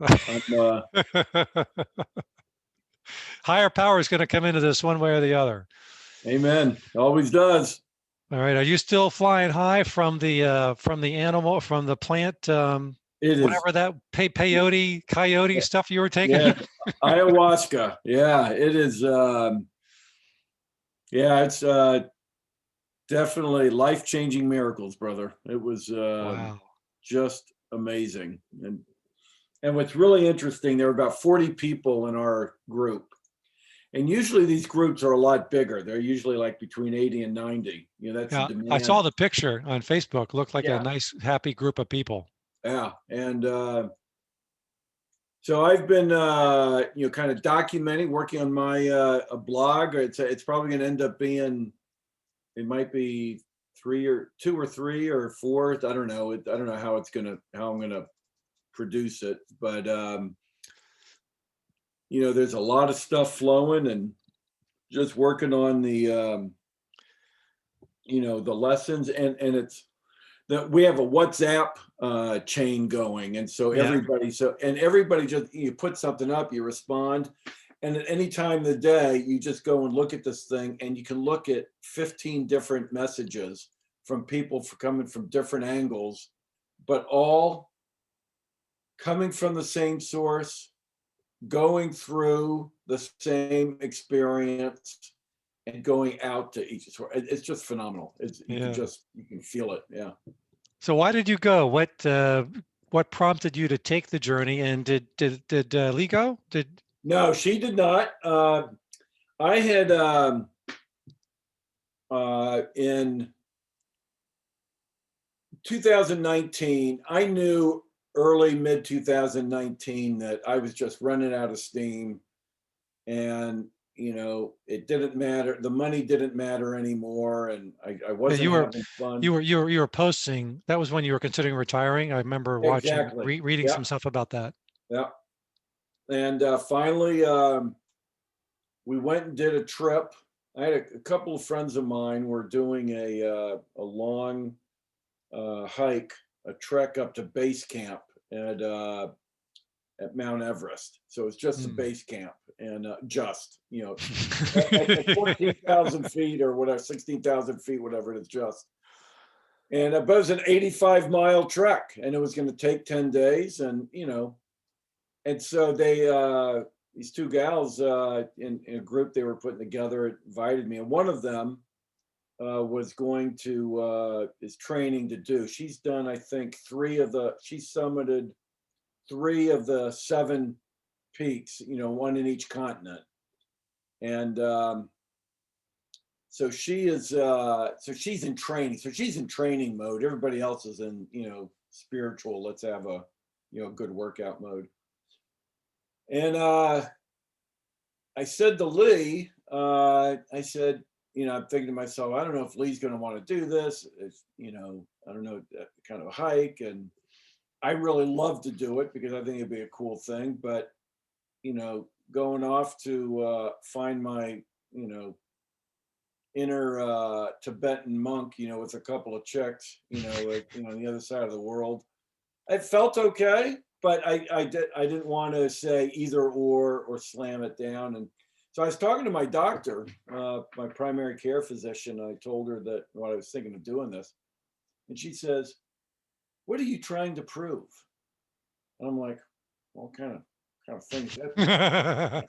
I'm, Higher power is going to come into this one way or the other. amen. Always does. All right. Are you still flying high from the animal from the plant It is. whatever that peyote coyote stuff you were taking? Yeah. Ayahuasca. Yeah, it is. Yeah, it's definitely life-changing miracles, brother. It was Wow. just amazing. And what's really interesting, there were about 40 people in our group. And usually these groups are a lot bigger. They're usually like between 80 and 90. That's the Yeah, I demand. saw the picture on Facebook. Looked like a Yeah, nice, happy group of people. yeah. And so I've been, kind of documenting, working on my a blog. It's probably going to end up being, it might be two or three or four. I don't know. I don't know how I'm gonna produce it, but there's a lot of stuff flowing, and just working on the lessons, and it's that we have a WhatsApp chain going, and so Yeah. everybody just, you put something up, you respond, and at any time of the day, you just go and look at this thing, and you can look at 15 different messages from people coming from different angles, but all coming from the same source, going through the same experience, and going out to each source. It's just phenomenal. Yeah. You can feel it. Yeah. So why did you go? What prompted you to take the journey? And did Lee go? Did No, she did not. I had in 2019, I knew early mid 2019 that I was just running out of steam, and it didn't matter. The money didn't matter anymore, and I yeah, wasn't having fun. you were posting? That was when you were considering retiring. I remember Exactly. reading Yeah. some stuff about that. Yeah. And finally, we went and did a trip. I had a couple of friends of mine were doing a long hike, a trek up to base camp at Mount Everest. So it's just a Hmm. base camp, and at 14,000 feet or whatever, 16,000 feet, whatever it is, just. And it was an 85-mile trek, and it was going to take 10 days, and so these two gals in a group they were putting together invited me, and one of them is training to do. She's done, I think, she summited 3 of the 7 peaks, one in each continent. And so she's in training. So she's in training mode. Everybody else is in, spiritual, let's have a, good workout mode. And I said to Lee, I said, I'm thinking to myself, I don't know if Lee's going to want to do this. I don't know, kind of a hike. And I really love to do it because I think it'd be a cool thing. But, going off to find my, inner Tibetan monk, with a couple of chicks, on the other side of the world, it felt okay, but I didn't want to say either or slam it down. And so I was talking to my doctor, my primary care physician. I told her that I was thinking of doing this, and she says, "What are you trying to prove?" And I'm like, "Well, kind of things that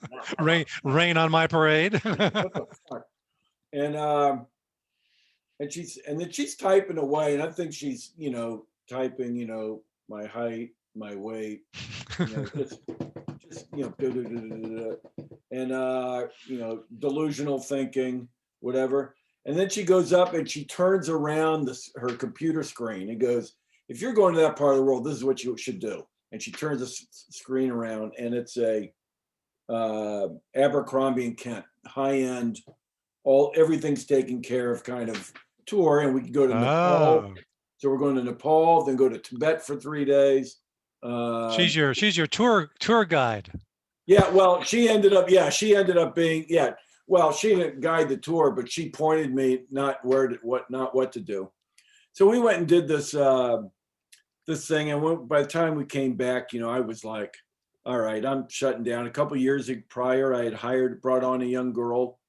Rain on my parade. what the fuck?" And then she's typing away, and I think she's typing my height, my weight, just and delusional thinking, whatever. And then she goes up and she turns around her computer screen and goes, "If you're going to that part of the world, this is what you should do." And she turns the screen around, and it's a Abercrombie and Kent high end, everything's taken care of kind of tour, and we can go to Nepal. Oh, So we're going to Nepal, then go to Tibet for 3 days. she's your tour guide. Yeah, well, she ended up being, yeah. Well, she didn't guide the tour, but she pointed me not what to do. So we went and did this thing, and by the time we came back, I was like, all right, I'm shutting down. A couple years prior, I had brought on a young girl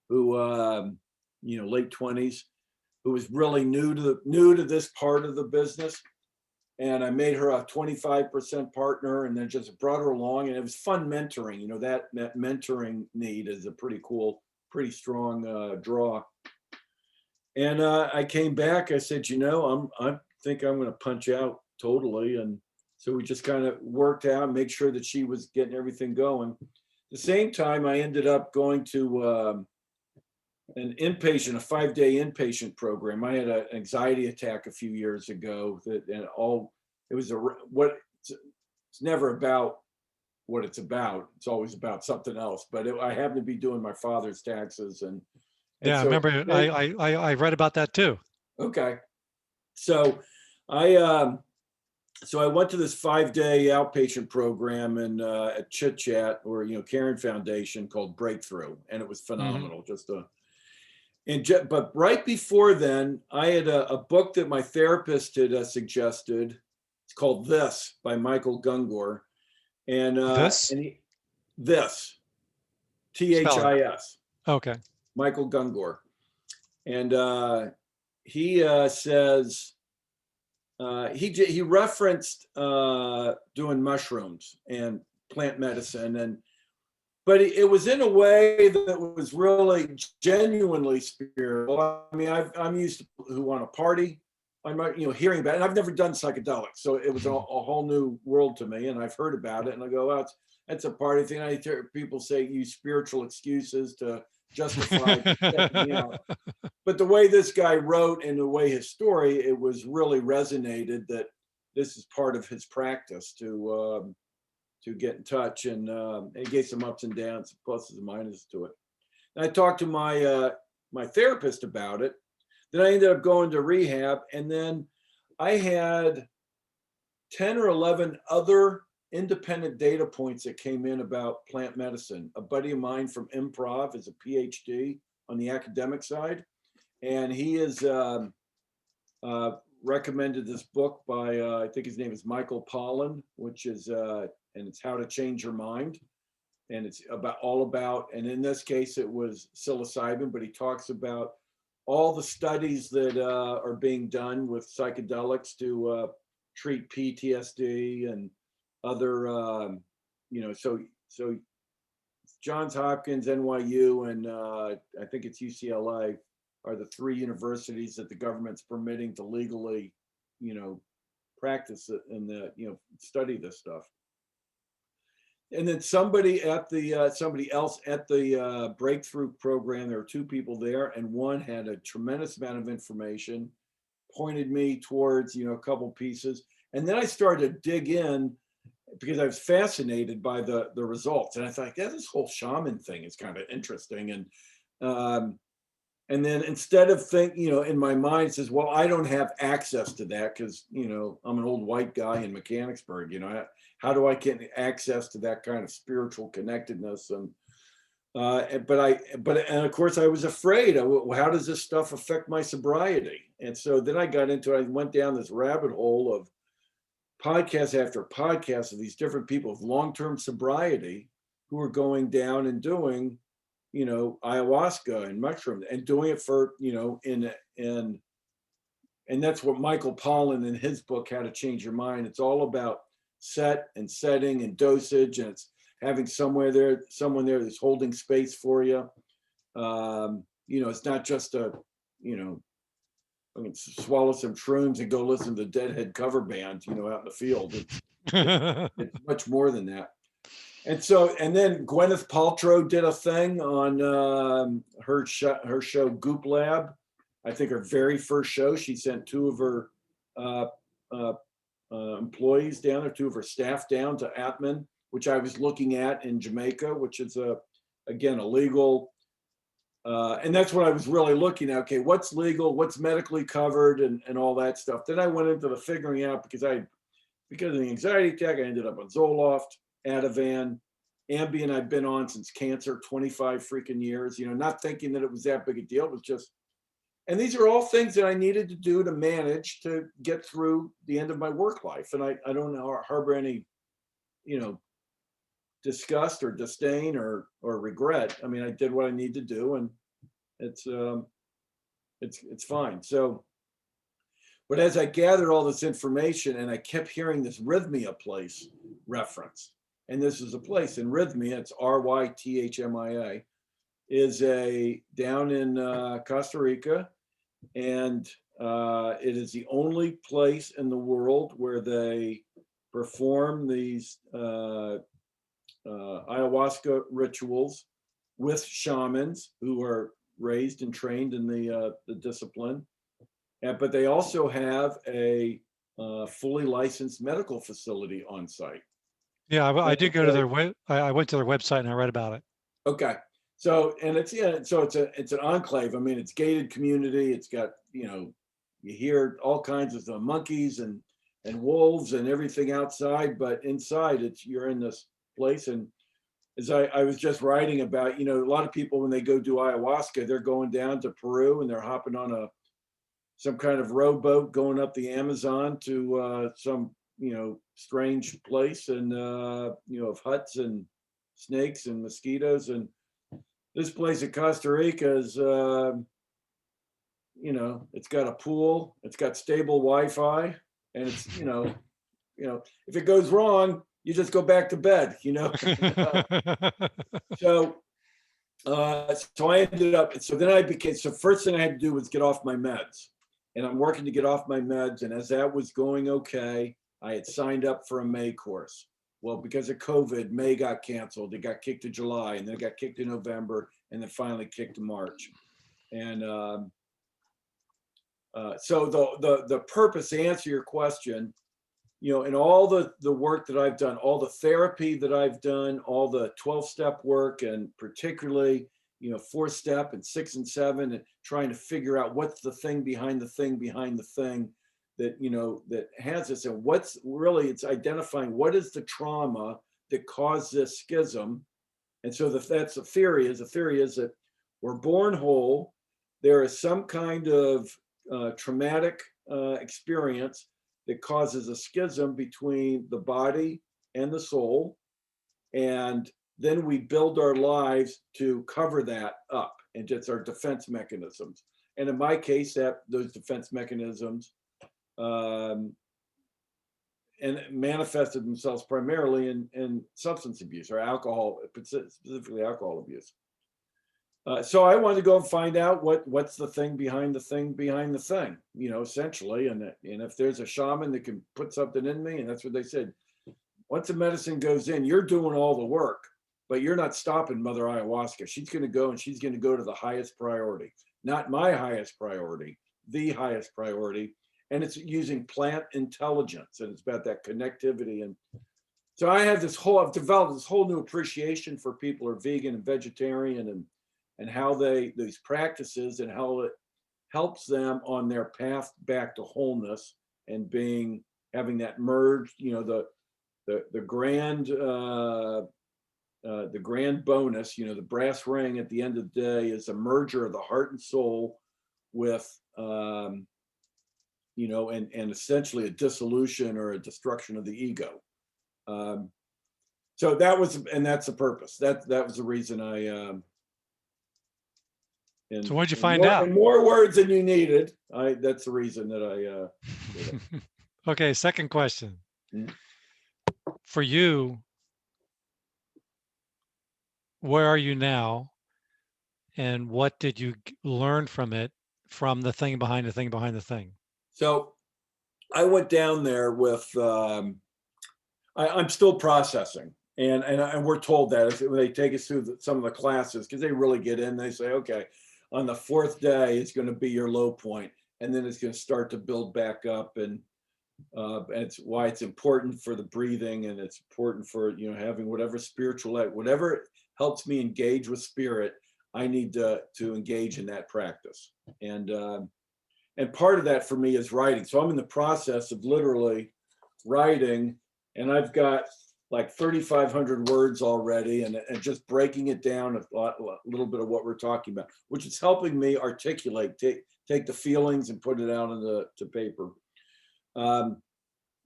who, late 20s, who was really new to this part of the business. And I made her a 25% partner, and then just brought her along, and it was fun mentoring. That mentoring need is a pretty cool, pretty strong draw. And I came back. I said, I think I'm going to punch out totally. And so we just kind of worked out, make sure that she was getting everything going. At the same time, I ended up going to an inpatient, a 5-day inpatient program. I had an anxiety attack a few years ago it was it's never about what it's about. It's always about something else. But I happened to be doing my father's taxes, and Yeah, I so remember I read about that too. okay. So I I went to this 5-day outpatient program at Chit Chat, or Caring Foundation, called Breakthrough, and it was Hmm. phenomenal. But right before then, I had a book that my therapist had suggested. It's called This by Michael Gungor, This This spell it. This Okay. Michael Gungor, and he says he referenced doing mushrooms and plant medicine, but it was in a way that was really genuinely spiritual. I mean, I'm used to people who want to party. I'm hearing about it, and I've never done psychedelics, so it was a whole new world to me. And I've heard about it, and I go, "Well, that's a party thing." I hear people say use spiritual excuses to justify checking me out. But the way this guy wrote and the way his story, it was really resonated that this is part of his practice to get in touch, and it gave some ups and downs, pluses and minuses to it. And I talked to my therapist about it. Then I ended up going to rehab, and then I had 10 or 11 other independent data points that came in about plant medicine. A buddy of mine from improv is a PhD on the academic side, and he has recommended this book by I think his name is Michael Pollan, which is and it's How to Change Your Mind, and it's all about, and in this case it was psilocybin, but he talks about all the studies that are being done with psychedelics to treat PTSD and other so Johns Hopkins, NYU, and I think it's UCLA are the 3 universities that the government's permitting to legally, practice it and study this stuff. And then somebody else at the breakthrough program, there were 2 people there, and one had a tremendous amount of information, pointed me towards a couple pieces, and then I started to dig in because I was fascinated by the results, and I thought, yeah, this whole shaman thing is kind of interesting. And then instead of in my mind, it says, well, I don't have access to that because I'm an old white guy in Mechanicsburg. How do I get access to that kind of spiritual connectedness? And of course I was afraid. How does this stuff affect my sobriety? And so then I went down this rabbit hole of podcast after podcast of these different people with long-term sobriety who are going down and doing ayahuasca and mushroom and doing it for and that's what Michael Pollan in his book How to Change Your Mind. It's all about set and setting and dosage, and it's having someone there that's holding space for you. It's not just I can swallow some shrooms and go listen to the Deadhead cover band out in the field. It's much more than that. And then Gwyneth Paltrow did a thing on her show Goop Lab. I think her very first show, she sent 2 of her employees down there, 2 of her staff down to Atman, which I was looking at in Jamaica, which is again illegal. And that's what I was really looking at. Okay, what's legal, what's medically covered, and all that stuff. Then I went into the figuring out because of the anxiety attack, I ended up on Zoloft, Ativan, Ambien. I've been on since cancer, 25 freaking years, not thinking that it was that big a deal. It was just, and these are all things that I needed to do to manage to get through the end of my work life. And I don't harbor any, disgust or disdain or regret. I mean, I did what I need to do, and it's fine. So, but as I gathered all this information, and I kept hearing this Rythmia place reference, and this is a place in Rythmia. It's Rythmia, is a down in Costa Rica, and it is the only place in the world where they perform these ayahuasca rituals with shamans who are raised and trained in the discipline. But they also have a fully licensed medical facility on site. Yeah, I And did go to so, their I went to their website and I read about it. okay. So, and it's, yeah, so it's an enclave. I mean, it's gated community. It's got, you hear all kinds of the monkeys and wolves and everything outside, but inside you're in this place. And as I was just writing about, a lot of people, when they go do ayahuasca, they're going down to Peru and they're hopping on some kind of rowboat going up the Amazon to some, strange place, and of huts and snakes and mosquitoes. And this place in Costa Rica is, it's got a pool, it's got stable Wi-Fi, and it's, if it goes wrong, you just go back to bed, So, so I ended up, so then so first thing I had to do was get off my meds, and I'm working to get off my meds. And as that was going okay, I had signed up for a May course. Well, because of COVID, May got canceled. It got kicked to July, and then it got kicked to November, and then finally kicked to March. And so the purpose, to answer your question, in all the work that I've done, all the therapy that I've done, all the 12-step work, and particularly, 4-step and 6 and 7, and trying to figure out what's the thing behind the thing behind the thing that, that has this, and what's really, it's identifying what is the trauma that caused this schism. And so that's the theory is that we're born whole. There is some kind of traumatic experience that causes a schism between the body and the soul. And then we build our lives to cover that up, and it's our defense mechanisms. And in my case, those defense mechanisms and manifested themselves primarily in substance abuse or alcohol, specifically alcohol abuse. So I wanted to go and find out what's the thing behind the thing behind the thing, essentially. And if there's a shaman that can put something in me, and that's what they said, once the medicine goes in, you're doing all the work, but you're not stopping Mother Ayahuasca. She's going to go, and she's going to go to the highest priority, not my highest priority, the highest priority. And it's using plant intelligence, and it's about that connectivity. And so I've developed this whole new appreciation for people who are vegan and vegetarian, and how these practices, and how it helps them on their path back to wholeness and having that merge, the grand bonus, the brass ring at the end of the day is a merger of the heart and soul with, and essentially a dissolution or a destruction of the ego. So that's the purpose. That was the reason so what'd you find out? In more words than you needed. That's the reason that I did it. Okay, second question. Mhm. For you, where are you now? And what did you learn from it, from the thing behind the thing behind the thing? So I went down there with, I'm still processing. And we're told that when they take us through some of the classes, because they really get in, they say, okay, on the 4th day, it's going to be your low point, and then it's going to start to build back up. And it's why it's important for the breathing, and it's important for, having whatever whatever helps me engage with spirit, I need to engage in that practice. And part of that for me is writing. So I'm in the process of literally writing, and I've got like 3,500 words already, and just breaking it down a little bit of what we're talking about, which is helping me articulate, take the feelings and put it out to paper.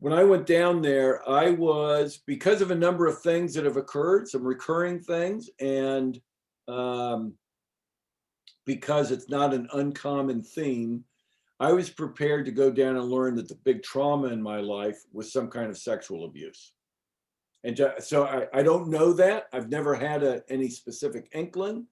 when I went down there, I was, because of a number of things that have occurred, some recurring things, and because it's not an uncommon theme, I was prepared to go down and learn that the big trauma in my life was some kind of sexual abuse. And so I don't know that. I've never had any specific inkling.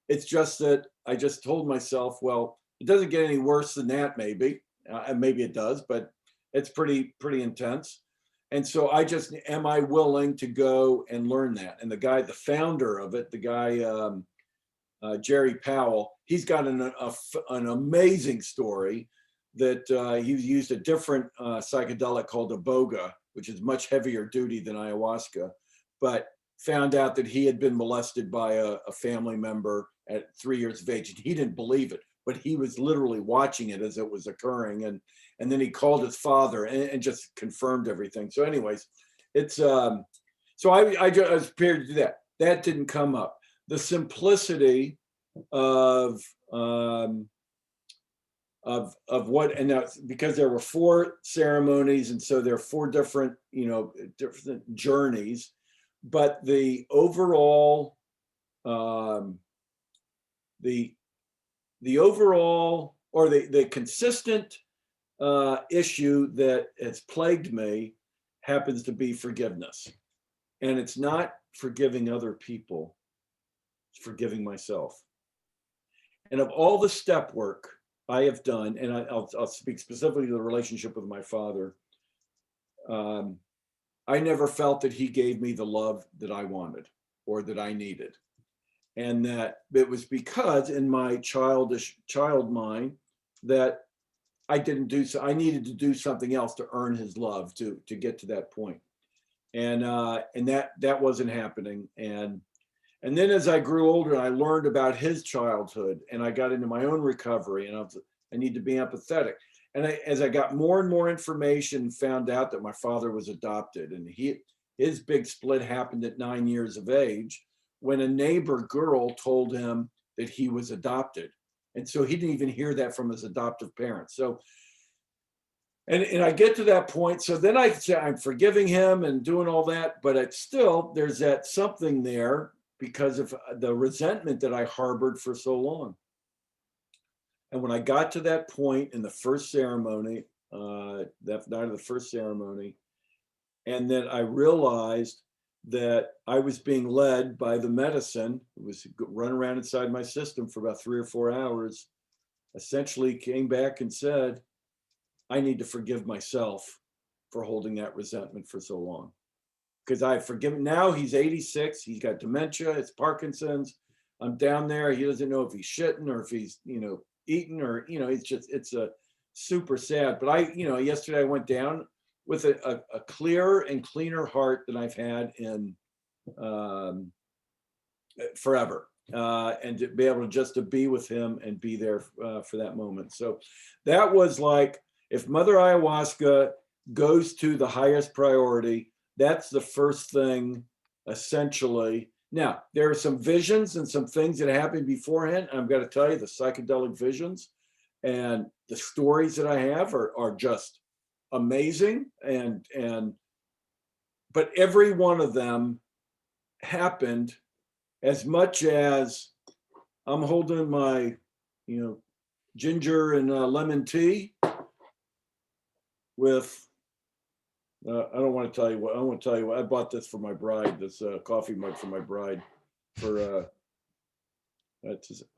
It's just that I just told myself, well, it doesn't get any worse than that, maybe. And maybe it does, but it's pretty intense. And so I just, am I willing to go and learn that? And the founder of it, the guy, Jerry Powell, he's got an amazing story that he used a different psychedelic called iboga, which is much heavier duty than ayahuasca, but found out that he had been molested by a family member at 3 years of age. And he didn't believe it, but he was literally watching it as it was occurring. And then he called his father and just confirmed everything. So anyways, it's, so I was prepared to do that. That didn't come up. The simplicity of what, and that's because there were 4 ceremonies, and so there are 4 different, different journeys, but the overall, the overall, or the consistent issue that has plagued me happens to be forgiveness. And it's not forgiving other people, it's forgiving myself. And of all the step work I have done, and I'll speak specifically to the relationship with my father, I never felt that he gave me the love that I wanted or that I needed. And that it was because in my childish child mind that I didn't do so. I needed to do something else to earn his love to get to that point. And that wasn't happening. And then as I grew older, I learned about his childhood, and I got into my own recovery, and I need to be empathetic. And as I got more and more information, found out that my father was adopted, and his big split happened at 9 years of age, when a neighbor girl told him that he was adopted. And so he didn't even hear that from his adoptive parents. So, and I get to that point. So then I'm forgiving him and doing all that, but it's still, there's that something there because of the resentment that I harbored for so long. And when I got to that point in the first ceremony, that night of the first ceremony, and then I realized that I was being led by the medicine. It was run around inside my system for about 3 or 4 hours, essentially came back and said, I need to forgive myself for holding that resentment for so long. Because I forgive him. Now he's 86, he's got dementia, it's Parkinson's. I'm down there, he doesn't know if he's shitting or if he's, eating or, it's a super sad. But yesterday I went down with a clearer and cleaner heart than I've had in forever, and to be able to be with him and be there for that moment. So that was like, if Mother Ayahuasca goes to the highest priority, that's the first thing, essentially. Now, there are some visions and some things that happened beforehand. I've got to tell you, the psychedelic visions and the stories that I have are just amazing, but every one of them happened as much as I'm holding my ginger and lemon tea with I don't want to tell you what I want to tell you what I bought this for my bride, this coffee mug for my bride for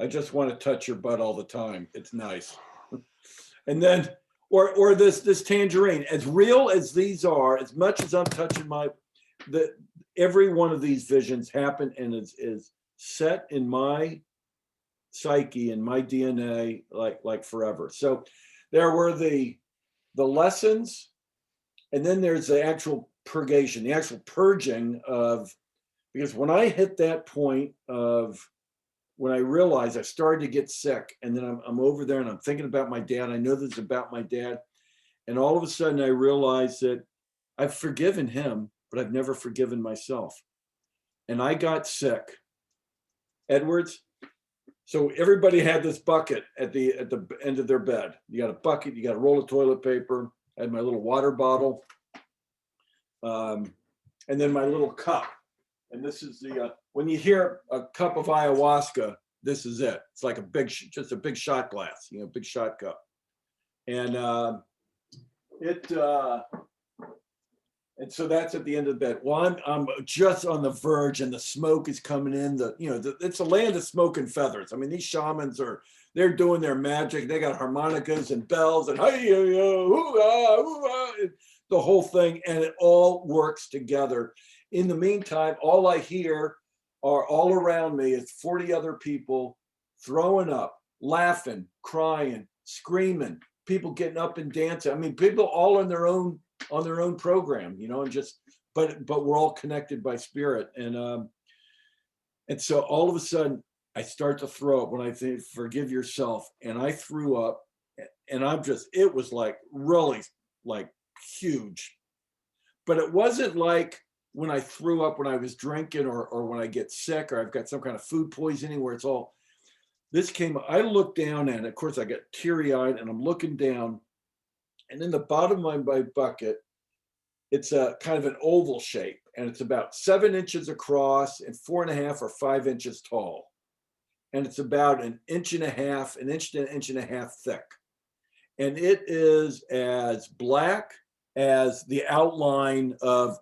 I just want to touch your butt all the time, it's nice. And then or this tangerine, as real as these are, as much as I'm touching every one of these visions happened and is set in my psyche and my DNA like forever. So there were the lessons, and then there's the actual purgation, the actual purging of, because when I hit that point of when I realized I started to get sick, and then I'm over there and I'm thinking about my dad. I know this is about my dad. And all of a sudden I realized that I've forgiven him, but I've never forgiven myself. And I got sick. Edwards, so everybody had this bucket at the end of their bed. You got a bucket, you got a roll of toilet paper. I had my little water bottle. and then my little cup. And this is the, when you hear a cup of ayahuasca, this is it. It's like a big, just a big shot glass, you know, big shot cup. And and so that's at the end of the bed. Well, I'm just on the verge, and the smoke is coming in. It's a land of smoke and feathers. I mean, these shamans they're doing their magic. They got harmonicas and bells and hey, the whole thing, and it all works together. In the meantime, all I hear are all around me is 40 other people throwing up, laughing, crying, screaming, people getting up and dancing. I mean, people all on their own program, you know, and just but we're all connected by spirit. And so all of a sudden I start to throw up when I think forgive yourself, and I threw up, and it was like really like huge. But it wasn't like when I threw up when I was drinking or when I get sick or I've got some kind of food poisoning where it's all this came. I looked down, and of course I get teary-eyed, and I'm looking down, and in the bottom of my bucket, it's a kind of an oval shape, and it's about 7 inches across and 4.5 or 5 inches tall. And it's about an inch and a half, an inch to an inch and a half thick. And it is as black as the outline of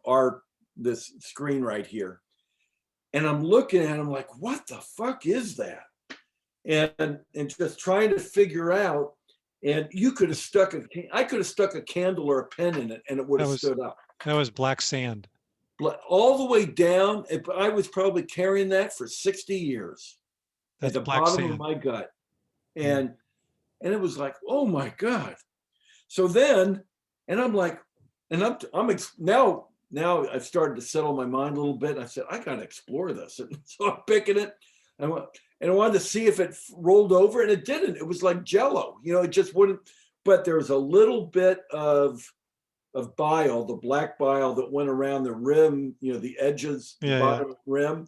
this screen right here. And I'm looking at it, I'm like, what the fuck is that? And just trying to figure out. And you could have I could have stuck a candle or a pen in it, and it would have stood up. That was black sand. All the way down. I was probably carrying that for 60 years. That's at the bottom of my gut. And it was like, oh my God. So then, and I'm like, and I'm now I've started to settle my mind a little bit. And I said, I got to explore this. And so I'm picking it. And I wanted to see if it rolled over, and it didn't. It was like Jello, you know, it just wouldn't. But there was a little bit of bile, the black bile that went around the rim, you know, the edges, the bottom rim,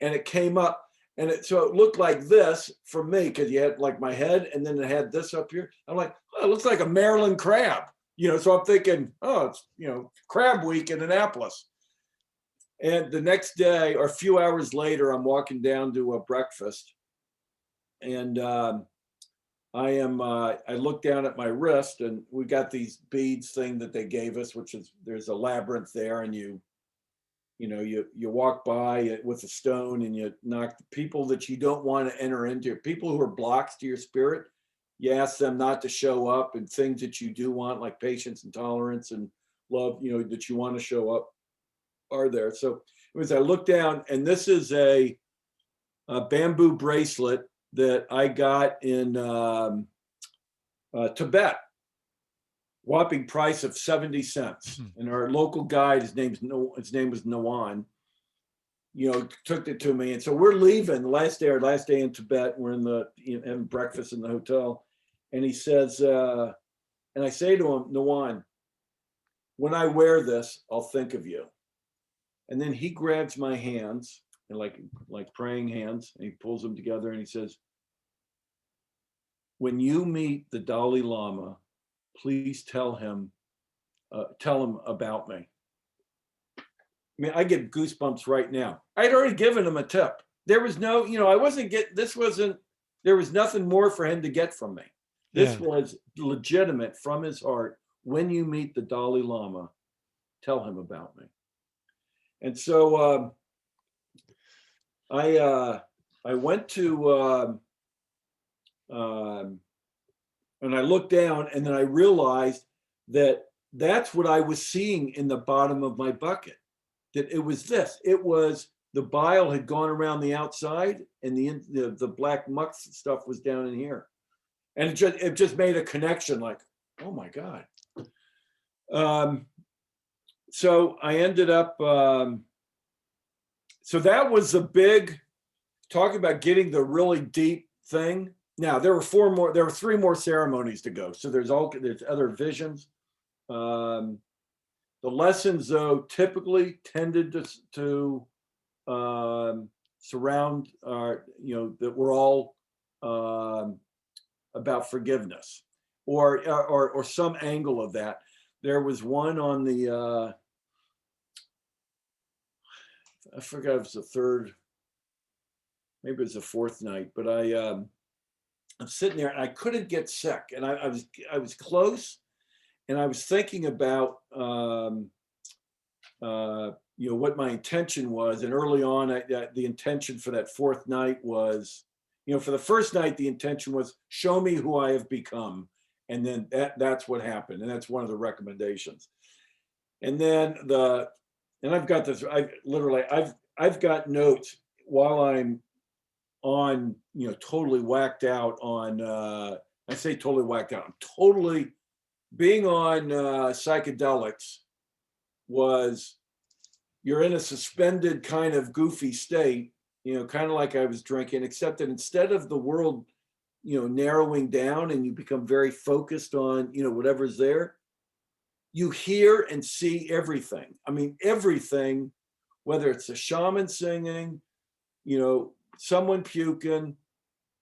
and it came up. And so it looked like this for me, because you had like my head, and then it had this up here. I'm like, oh, it looks like a Maryland crab, you know. So I'm thinking, oh, it's, you know, crab week in Annapolis. And the next day, or a few hours later, I'm walking down to a breakfast, and I look down at my wrist, and we got these beads thing that they gave us, which is there's a labyrinth there, and you walk by it with a stone, and you knock people that you don't want to enter into, people who are blocks to your spirit. You ask them not to show up, and things that you do want, like patience and tolerance and love, you know, that you want to show up, are there. So as I look down, and this is a bamboo bracelet that I got in Tibet. Whopping price of 70 cents. And our local guide, his name was Nawan, you know, took it to me. And so we're leaving the last day in Tibet. We're having breakfast in the hotel. And he says, and I say to him, Nawan, when I wear this, I'll think of you. And then he grabs my hands, and like praying hands, and he pulls them together, and he says, when you meet the Dalai Lama, please tell him about me. I mean, I get goosebumps right now. I'd already given him a tip. There was no, you know, there was nothing more for him to get from me. This was legitimate from his heart. When you meet the Dalai Lama, tell him about me. And so I went to, and I looked down, and then I realized that that's what I was seeing in the bottom of my bucket, that it was this. It was the bile had gone around the outside, and the black muck stuff was down in here. And it just made a connection, like, oh my God. So I ended up, so that was the big, talking about getting the really deep thing. Now there were 3 more ceremonies to go. So there's other visions. The lessons, though, typically tended to surround, that we're all about forgiveness, or some angle of that. There was one on the I forgot if it was the third, maybe it was the fourth night, but I'm sitting there and I couldn't get sick, and I was close, and I was thinking about what my intention was. And early on, the intention for that fourth night was, for the first night, the intention was show me who I have become, and then that's what happened, and that's one of the recommendations. And then and I've got this. I've got notes while I'm on, totally whacked out on. I say totally whacked out. I'm totally being on psychedelics was, you're in a suspended kind of goofy state, kind of like I was drinking, except that instead of the world, narrowing down and you become very focused on, whatever's there, you hear and see everything. I mean, everything, whether it's a shaman singing, someone puking,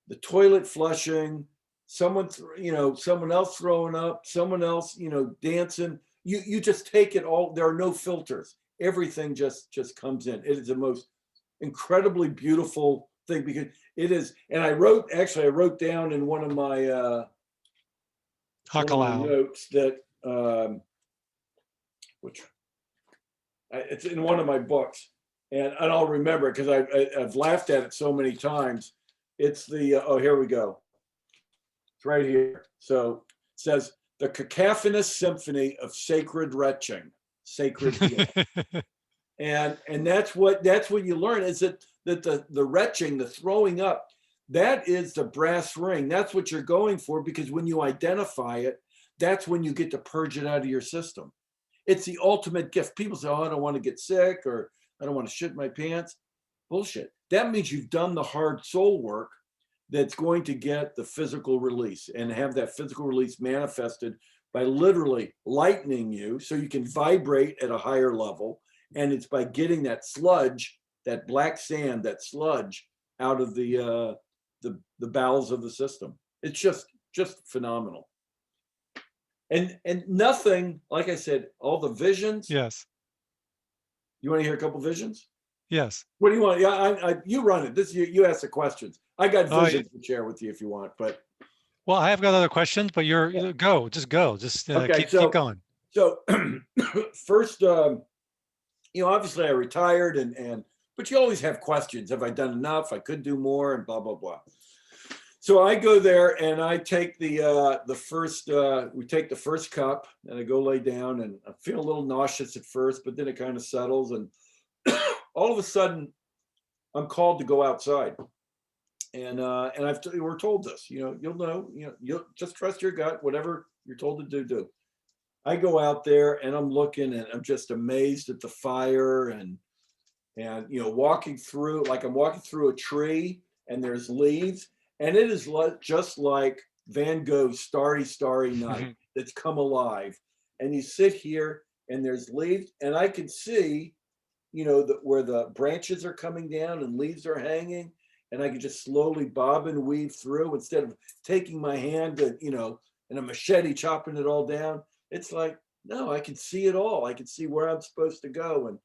the toilet flushing, someone else throwing up, someone else, dancing. You just take it all. There are no filters. Everything just comes in. It is the most incredibly beautiful thing, because it is. And I wrote down in one of my notes that it's in one of my books, and I'll remember it because I've laughed at it so many times. It's the here we go. It's right here. So it says, the cacophonous symphony of sacred retching, sacred and that's what you learn, is that the retching, the throwing up, that is the brass ring. That's what you're going for, because when you identify it, that's when you get to purge it out of your system. It's the ultimate gift. People say, oh, I don't want to get sick, or I don't want to shit my pants. Bullshit. That means you've done the hard soul work that's going to get the physical release, and have that physical release manifested by literally lightening you so you can vibrate at a higher level. And it's by getting that sludge, that black sand, that sludge out of the bowels of the system. It's just phenomenal. And nothing, like I said, all the visions. Yes. You want to hear a couple visions? Yes. What do you want? Yeah, you run it. This you ask the questions. I got visions to share with you if you want, but. Well, I have got other questions, but just go. Just okay, keep going. So first, obviously I retired, but you always have questions. Have I done enough? I could do more, and blah blah blah. So I go there and I take we take the first cup, and I go lay down, and I feel a little nauseous at first, but then it kind of settles, and all of a sudden I'm called to go outside. And we're told this, you'll know, you'll just trust your gut, whatever you're told to do. I go out there and I'm looking, and I'm just amazed at the fire, and walking through, like I'm walking through a tree, and there's leaves, and it is just like Van Gogh's Starry, Starry Night. It's come alive, and you sit here, and there's leaves, and I can see, where the branches are coming down and leaves are hanging, and I can just slowly bob and weave through, instead of taking my hand and a machete chopping it all down. It's like, no, I can see it all. I can see where I'm supposed to go.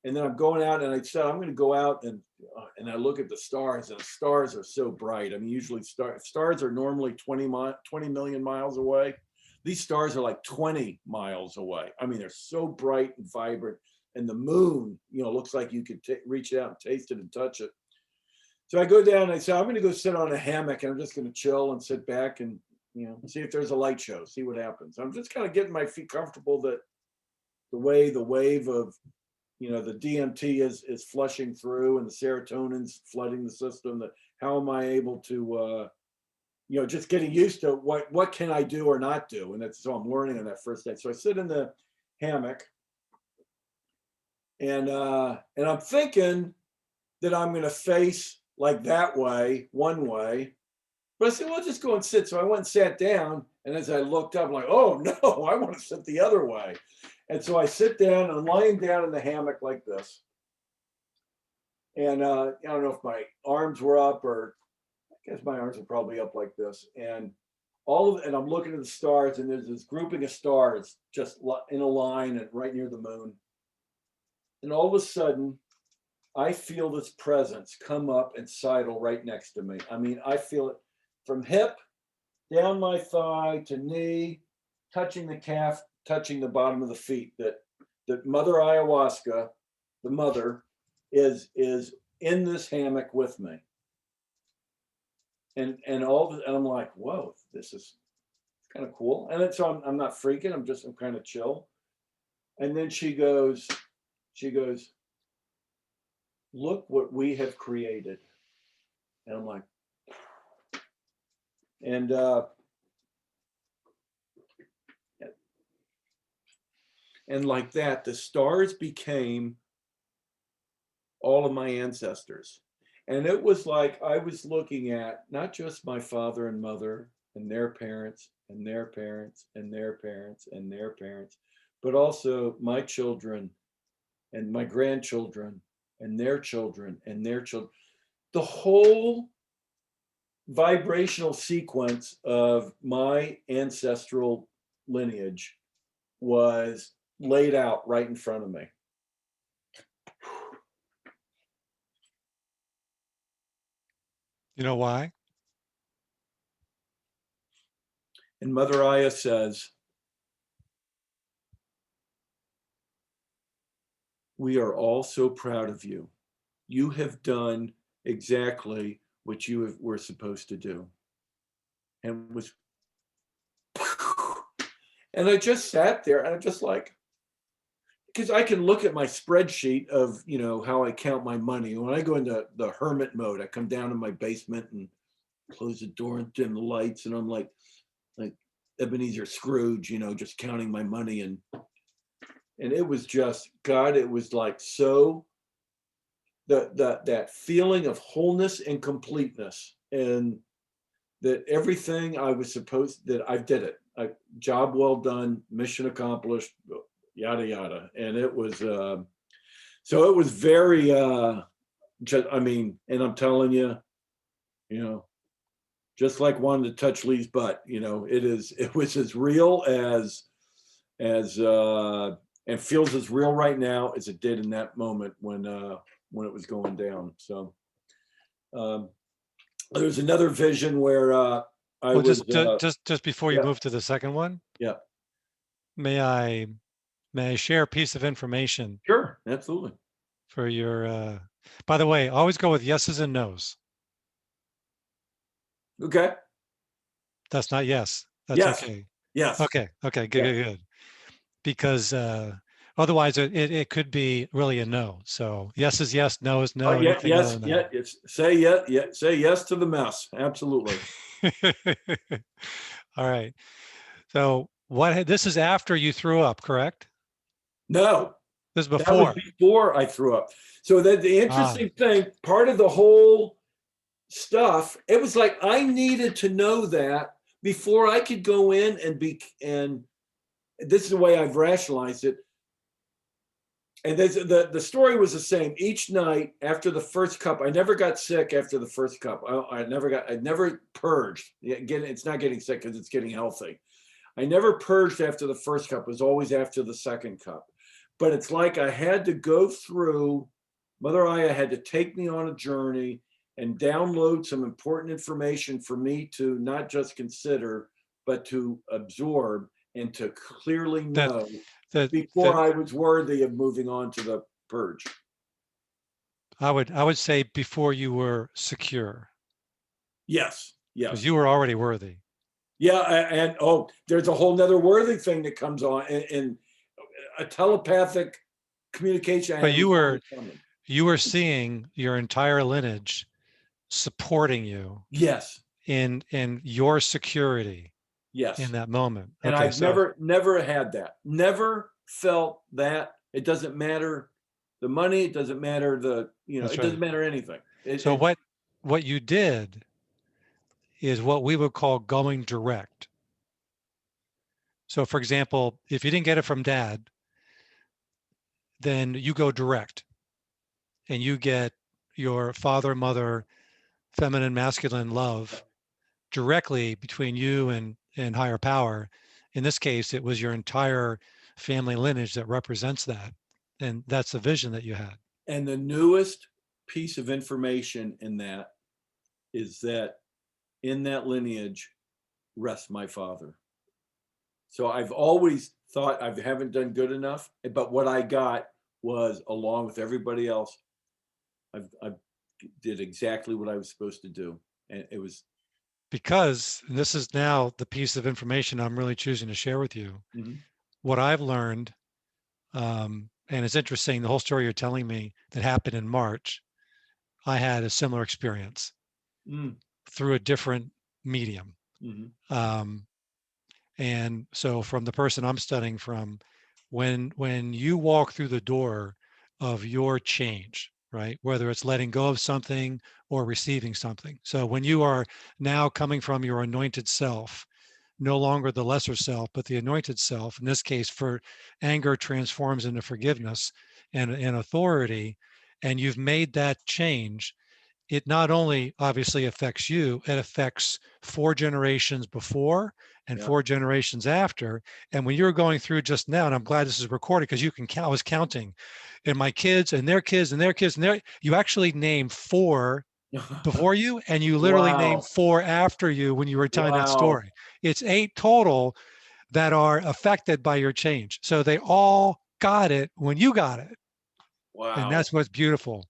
And then I'm going out, and I said, I'm going to go out and I look at the stars, and the stars are so bright. I mean, usually stars are normally 20 million miles away. These stars are like 20 miles away. I mean, they're so bright and vibrant, and the moon, looks like you could reach out and taste it and touch it. So I go down, and I say, I'm going to go sit on a hammock, and I'm just going to chill and sit back and, see if there's a light show, see what happens. I'm just kind of getting my feet comfortable that the wave of, the DMT is flushing through, and the serotonin's flooding the system. That how am I able to, just getting used to what can I do or not do, and so I'm learning on that first day. So I sit in the hammock, and I'm thinking that I'm going to face like that way, one way. But I said, well, I'll just go and sit. So I went and sat down. And as I looked up, I'm like, oh, no, I want to sit the other way. And so I sit down, and I'm lying down in the hammock like this. And I don't know if my arms were up, or I guess my arms are probably up like this. And and I'm looking at the stars, and there's this grouping of stars just in a line and right near the moon. And all of a sudden, I feel this presence come up and sidle right next to me. I mean, I feel it from hip down my thigh to knee, touching the calf, touching the bottom of the feet. That Mother Ayahuasca, the mother, is in this hammock with me. And I'm like, whoa, this is kind of cool. And then so I'm not freaking, I'm kind of chill. And then she goes, look what we have created. And I'm like, and like that, the stars became all of my ancestors. And it was like I was looking at not just my father and mother and their parents and their parents and their parents and their parents, but also my children and my grandchildren and their children and their children. The whole vibrational sequence of my ancestral lineage was laid out right in front of me. You know why? And Mother Aya says, we are all so proud of you. You have done exactly what you were supposed to do. And was, and I just sat there and I'm just like, because I can look at my spreadsheet of, how I count my money. When I go into the hermit mode, I come down in my basement and close the door and dim the lights. And I'm like Ebenezer Scrooge, just counting my money. And it was just, God, it was like, so that feeling of wholeness and completeness, and that everything I was supposed, that I did it. Job well done, mission accomplished, yada yada. And it was so it was very and I'm telling you, just like wanting to touch Lee's butt, it was as real as and feels as real right now as it did in that moment when it was going down. So there's another vision where I was just before you move to the second one. Yeah. May I share a piece of information? Sure, absolutely. For your by the way, always go with yeses and nos. Okay. That's not yes. That's yes. okay. Yes. Okay. Good. Because otherwise it could be really a no. So yes is yes, no is no. Yes. Say yes to the mess. Absolutely. All right. So this is after you threw up, correct? No. This is before. That was before I threw up. So that the interesting thing, part of the whole stuff, it was like I needed to know that before I could go in and this is the way I've rationalized it. And the story was the same each night after the first cup. I never got sick after the first cup. I never purged. Again, it's not getting sick because it's getting healthy. I never purged after the first cup. It was always after the second cup. But it's like I had to go through, Mother Aya had to take me on a journey and download some important information for me to not just consider, but to absorb and to clearly know before I was worthy of moving on to the purge. I would say before you were secure. Yes. Because you were already worthy. Yeah, and there's a whole nother worthy thing that comes on in a telepathic communication. But you were seeing your entire lineage supporting you. Yes. In your security. Yes. In that moment. And okay, I've never had that. Never felt that. It doesn't matter the money. It doesn't matter doesn't matter anything. So what you did is what we would call going direct. So for example, if you didn't get it from dad, then you go direct and you get your father, mother, feminine, masculine love directly between you and higher power. In this case, it was your entire family lineage that represents that. And that's the vision that you had. And the newest piece of information in that is that in that lineage rests my father. So I've always thought I haven't done good enough, but what I got was, along with everybody else, I did exactly what I was supposed to do. And it was, Because and this is now the piece of information I'm really choosing to share with you. mhm. What I've learned, and it's interesting, the whole story you're telling me that happened in March, I had a similar experience Mm, through a different medium. mhm. Um, and so from the person I'm studying from, when you walk through the door of your change, right, whether it's letting go of something or receiving something. So when you are now coming from your anointed self, no longer the lesser self, but the anointed self, in this case, for anger transforms into forgiveness and authority, and you've made that change, it not only obviously affects you, it affects 4 generations before and Yeah. 4 generations after. And when you're going through just now, and I'm glad this is recorded because you can count, I was counting, and my kids and their kids and their kids and their, you actually named 4 before you, and you literally named Wow. 4 after you when you were telling that Wow. story. It's 8 total that are affected by your change. So they all got it when you got it. And Wow. that's what's beautiful.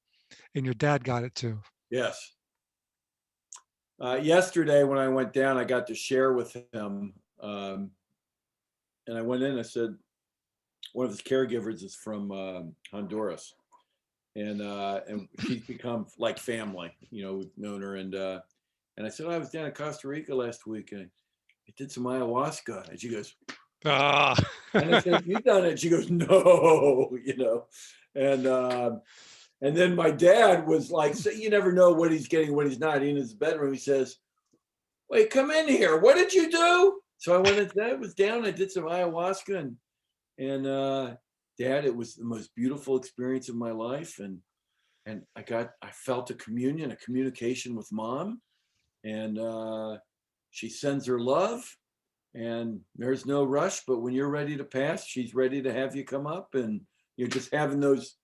And your dad got it too. Yes. Yesterday, when I went down, I got to share with him. And I went in, I said, one of his caregivers is from Honduras. And she's become like family. We've known her. And I said, I was down in Costa Rica last week and I did some ayahuasca. And she goes, Ah. and I said, you done it? She goes, no, And and then my dad was like, so you never know what he's getting, what he's not. In his bedroom, he says, wait, come in here. What did you do? So I went in, Dad was down. I did some ayahuasca and Dad, it was the most beautiful experience of my life. And I felt a communion, a communication with Mom. And she sends her love. And there's no rush, but when you're ready to pass, she's ready to have you come up. And you're just having those,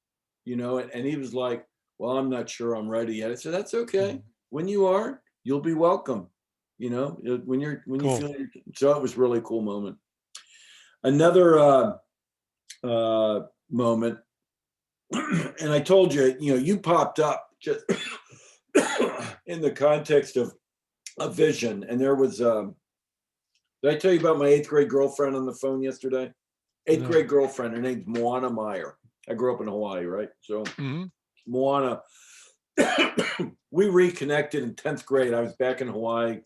and he was like, well, I'm not sure I'm ready yet. I said, that's okay. When you are, you'll be welcome. When you Cool. feel so it was a really cool moment. Another moment, and I told you, you popped up just in the context of a vision. And there was, did I tell you about my 8th grade girlfriend on the phone yesterday? Eighth No. grade girlfriend. Her name's Moana Meyer. I grew up in Hawaii, right? So Mhm. Moana, we reconnected in 10th grade. I was back in Hawaii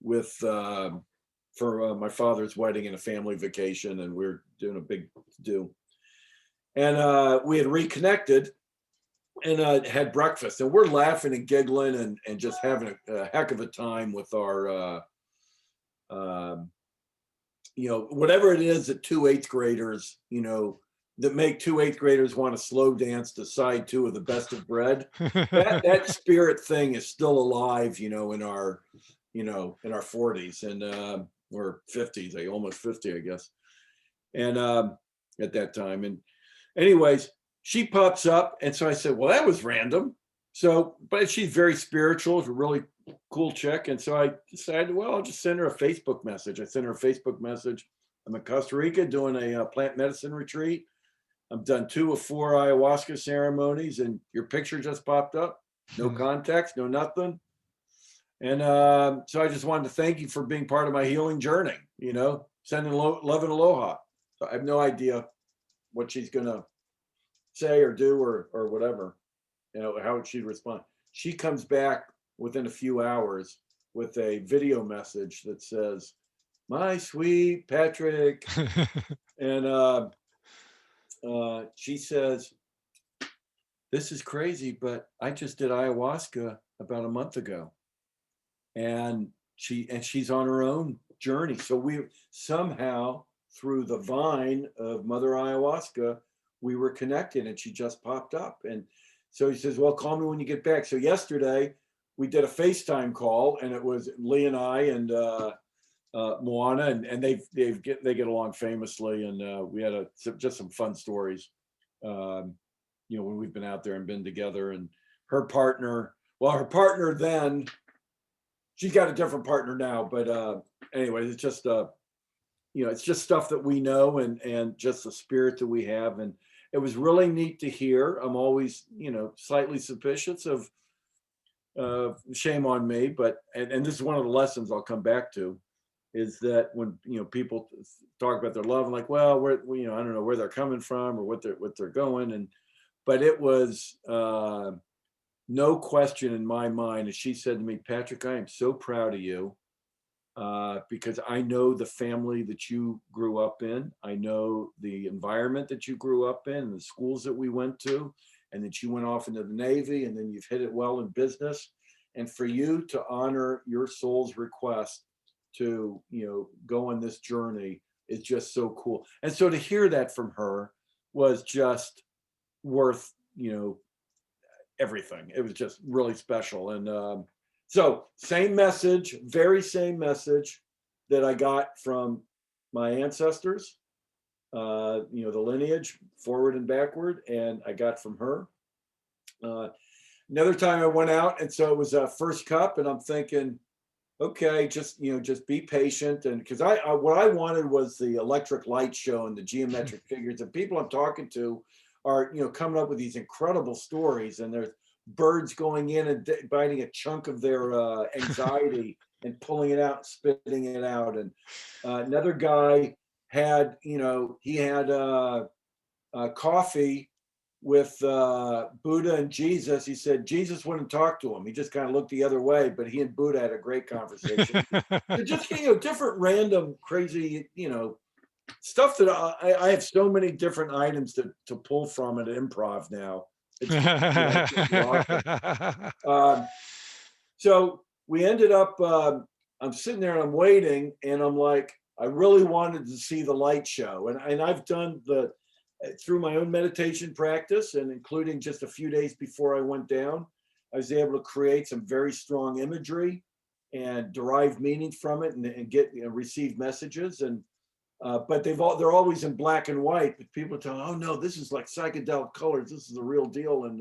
with for my father's wedding and a family vacation, and we are doing a big do. And we had reconnected and had breakfast, and we're laughing and giggling and just having a heck of a time with our whatever it is that 2 8th graders, that make 2 8th graders want to slow dance to side 2 of the best of bread. That spirit thing is still alive, in our 40s and or 50s, almost 50, I guess. And at that time. And anyways, she pops up. And so I said, well, that was random. So, but she's very spiritual, it's a really cool chick. And so I decided, well, I'll just send her a Facebook message. I sent her a Facebook message. I'm in Costa Rica doing a plant medicine retreat. I've done 2 of 4 ayahuasca ceremonies, and your picture just popped up. No context, no nothing. And so I just wanted to thank you for being part of my healing journey, sending love and aloha. So I have no idea what she's going to say or do or whatever, how she'd respond. She comes back within a few hours with a video message that says, my sweet Patrick. And she says, this is crazy, but I just did ayahuasca about a month ago. And she's on her own journey. So we somehow, through the vine of Mother Ayahuasca, we were connected, and she just popped up. And so he says, well, call me when you get back. So yesterday we did a FaceTime call, and it was Lee and I and Moana, and they get along famously. And we had just some fun stories. when we've been out there and been together. And her partner then, she's got a different partner now, but anyway, it's just it's just stuff that we know, and just the spirit that we have. And it was really neat to hear. I'm always, slightly suspicious of, shame on me, but and this is one of the lessons I'll come back to, is that when people talk about their love, I'm like, well, I don't know where they're coming from or what they're going. And but it was no question in my mind, as she said to me, Patrick, I am so proud of you, because I know the family that you grew up in. I know the environment that you grew up in, and the schools that we went to, and that you went off into the Navy, and then you've hit it well in business. And for you to honor your soul's request to, go on this journey is just so cool. And so to hear that from her was just worth, everything. It was just really special. And so same message, very same message that I got from my ancestors, the lineage forward and backward, and I got from her. Another time I went out, and so it was a first cup, and I'm thinking, okay, just be patient. And because what I wanted was the electric light show and the geometric figures. And people I'm talking to are coming up with these incredible stories, and there's birds going in and biting a chunk of their anxiety and pulling it out, spitting it out. And another guy had he had coffee with Buddha and Jesus. He said Jesus wouldn't talk to him. He just kind of looked the other way, but he and Buddha had a great conversation. So just, different random crazy, stuff that I have so many different items to pull from at improv now. It's awesome. So we ended up, I'm sitting there and I'm waiting, and I'm like, I really wanted to see the light show. And I've done through my own meditation practice, and including just a few days before I went down, I was able to create some very strong imagery and derive meaning from it, and get receive messages. And but they're always in black and white. But people tell, oh no, this is like psychedelic colors. This is the real deal. And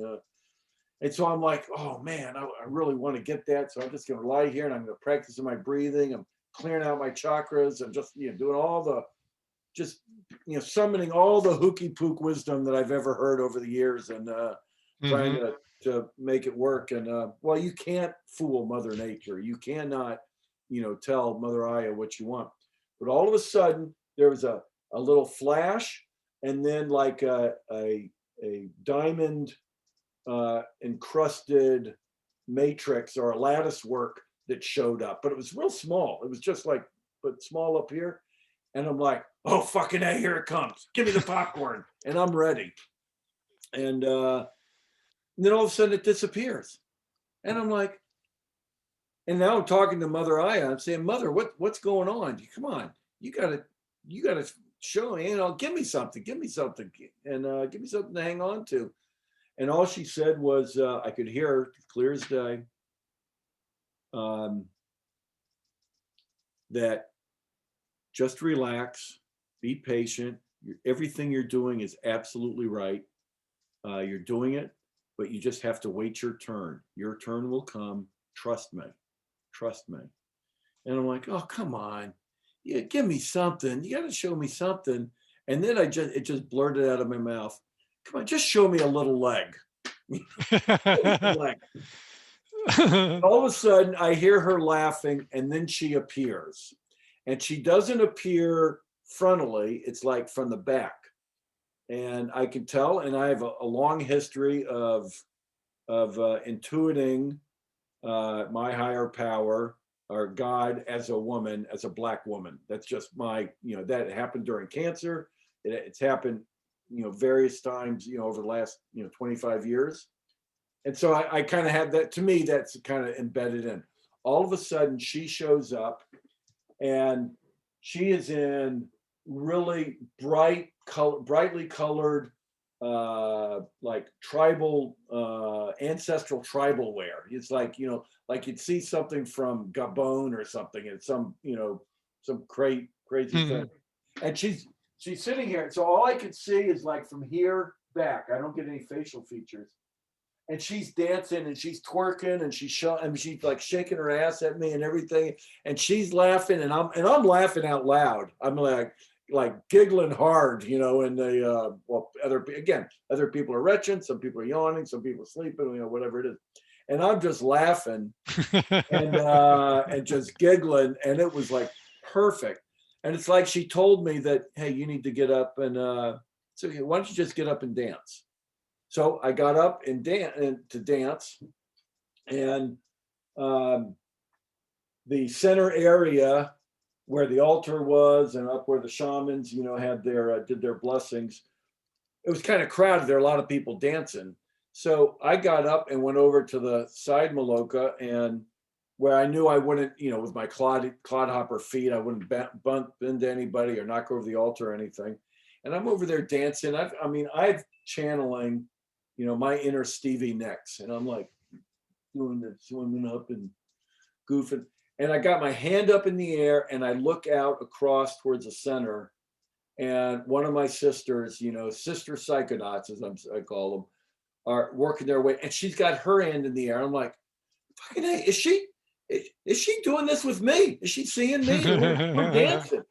so I'm like, oh man, I really want to get that. So I'm just going to lie here, and I'm going to practice my breathing. I'm clearing out my chakras, and just doing all the summoning all the hooky pook wisdom that I've ever heard over the years, and trying to make it work. And well, you can't fool Mother Nature. You cannot, tell Mother Aya what you want. But all of a sudden, there was a little flash, and then like a diamond encrusted matrix or a lattice work that showed up, but it was real small. It was just like, but small up here. And I'm like, oh, fucking A, here it comes. Give me the popcorn. And I'm ready. And then all of a sudden it disappears. And I'm like, and now I'm talking to Mother Aya. I'm saying, Mother, what's going on? Come on. You gotta show me, give me something. And give me something to hang on to. And all she said was, I could hear her clear as day, that just relax, be patient. Everything you're doing is absolutely right. You're doing it, but you just have to wait your turn. Your turn will come. Trust me. Trust me. And I'm like, oh, come on. Yeah, give me something. You got to show me something. And then it just blurted out of my mouth. Come on, just show me a little leg. All of a sudden, I hear her laughing, and then she appears. And she doesn't appear frontally, it's like from the back. And I can tell, and I have a long history of intuiting my higher power or God as a woman, as a Black woman. That's just my, that happened during cancer. It's happened, various times, over the last, 25 years. And so I kind of have that, to me, that's kind of embedded in. All of a sudden, she shows up, and she is in really brightly colored, like tribal, ancestral tribal wear. It's like, like you'd see something from Gabon or something. It's some, some crazy thing. And she's sitting here. So all I could see is like from here back. I don't get any facial features. And she's dancing and she's twerking and she's like shaking her ass at me and everything. And she's laughing and I'm laughing out loud. I'm like giggling hard, you know, and other people are retching, some people are yawning, some people are sleeping, you know, whatever it is. And I'm just laughing and just giggling. And it was like perfect. And it's like she told me that, hey, you need to get up and so why don't you just get up and dance? So I got up and to dance, and the center area where the altar was, and up where the shamans, you know, had their did their blessings. It was kind of crowded. There were a lot of people dancing. So I got up and went over to the side Maloka, and where I knew I wouldn't, you know, with my clodhopper feet, I wouldn't bump into anybody or knock over the altar or anything. And I'm over there dancing. I've channeling, you know, my inner Stevie Nicks, and I'm like doing the swimming up and goofing. And I got my hand up in the air and I look out across towards the center, and one of my sisters, you know, sister psychonauts, as I call them, are working their way, and she's got her hand in the air. I'm like, fucking hey, is she doing this with me? Is she seeing me? We're dancing.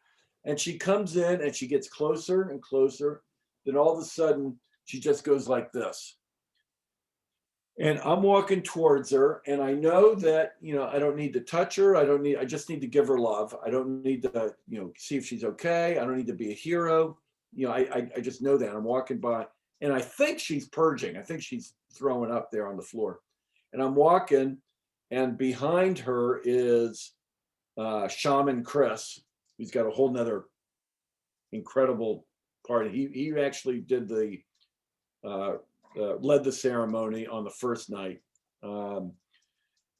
And she comes in and she gets closer and closer. Then all of a sudden, she just goes like this. And I'm walking towards her, and I know that, you know, I don't need to touch her. I just need to give her love. I don't need to, you know, see if she's okay. I don't need to be a hero. You know, I just know that. I'm walking by, and I think she's purging. I think she's throwing up there on the floor. And I'm walking, and behind her is Shaman Chris. He's got a whole nother incredible part. He actually did led the ceremony on the first night. And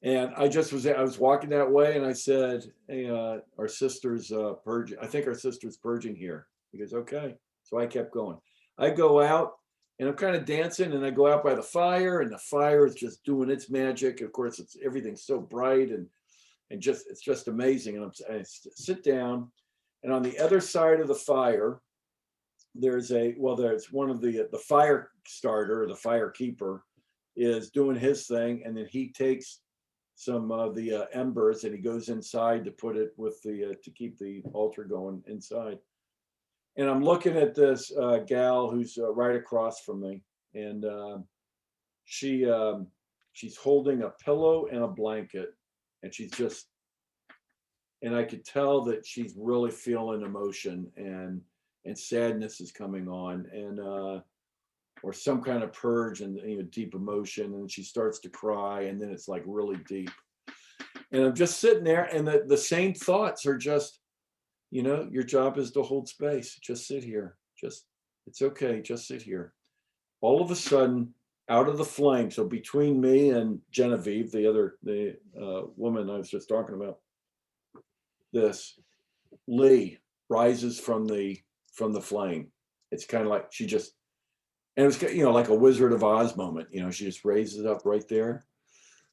I was walking that way, and I said, hey, our sister's purging. I think our sister's purging here. He goes, okay. So I kept going. I go out, and I'm kind of dancing, and I go out by the fire, and the fire is just doing its magic. Of course, everything's so bright and it's just amazing. And I sit down, and on the other side of the fire, there's one of the fire starter, the fire keeper, is doing his thing, and then he takes some of the embers and he goes inside to put it with the to keep the altar going inside. And I'm looking at this gal who's right across from me, and she's holding a pillow and a blanket, and and I could tell that she's really feeling emotion, and sadness is coming on, and or some kind of purge, and, you know, deep emotion, and she starts to cry, and then it's like really deep. And I'm just sitting there, and the same thoughts are just, you know, your job is to hold space. Just sit here. It's okay. Just sit here. All of a sudden, out of the flame, so between me and Genevieve, the woman I was just talking about, this Lee rises from the flame. It's kind of like and it was, you know, like a Wizard of Oz moment. You know, she just raises up right there,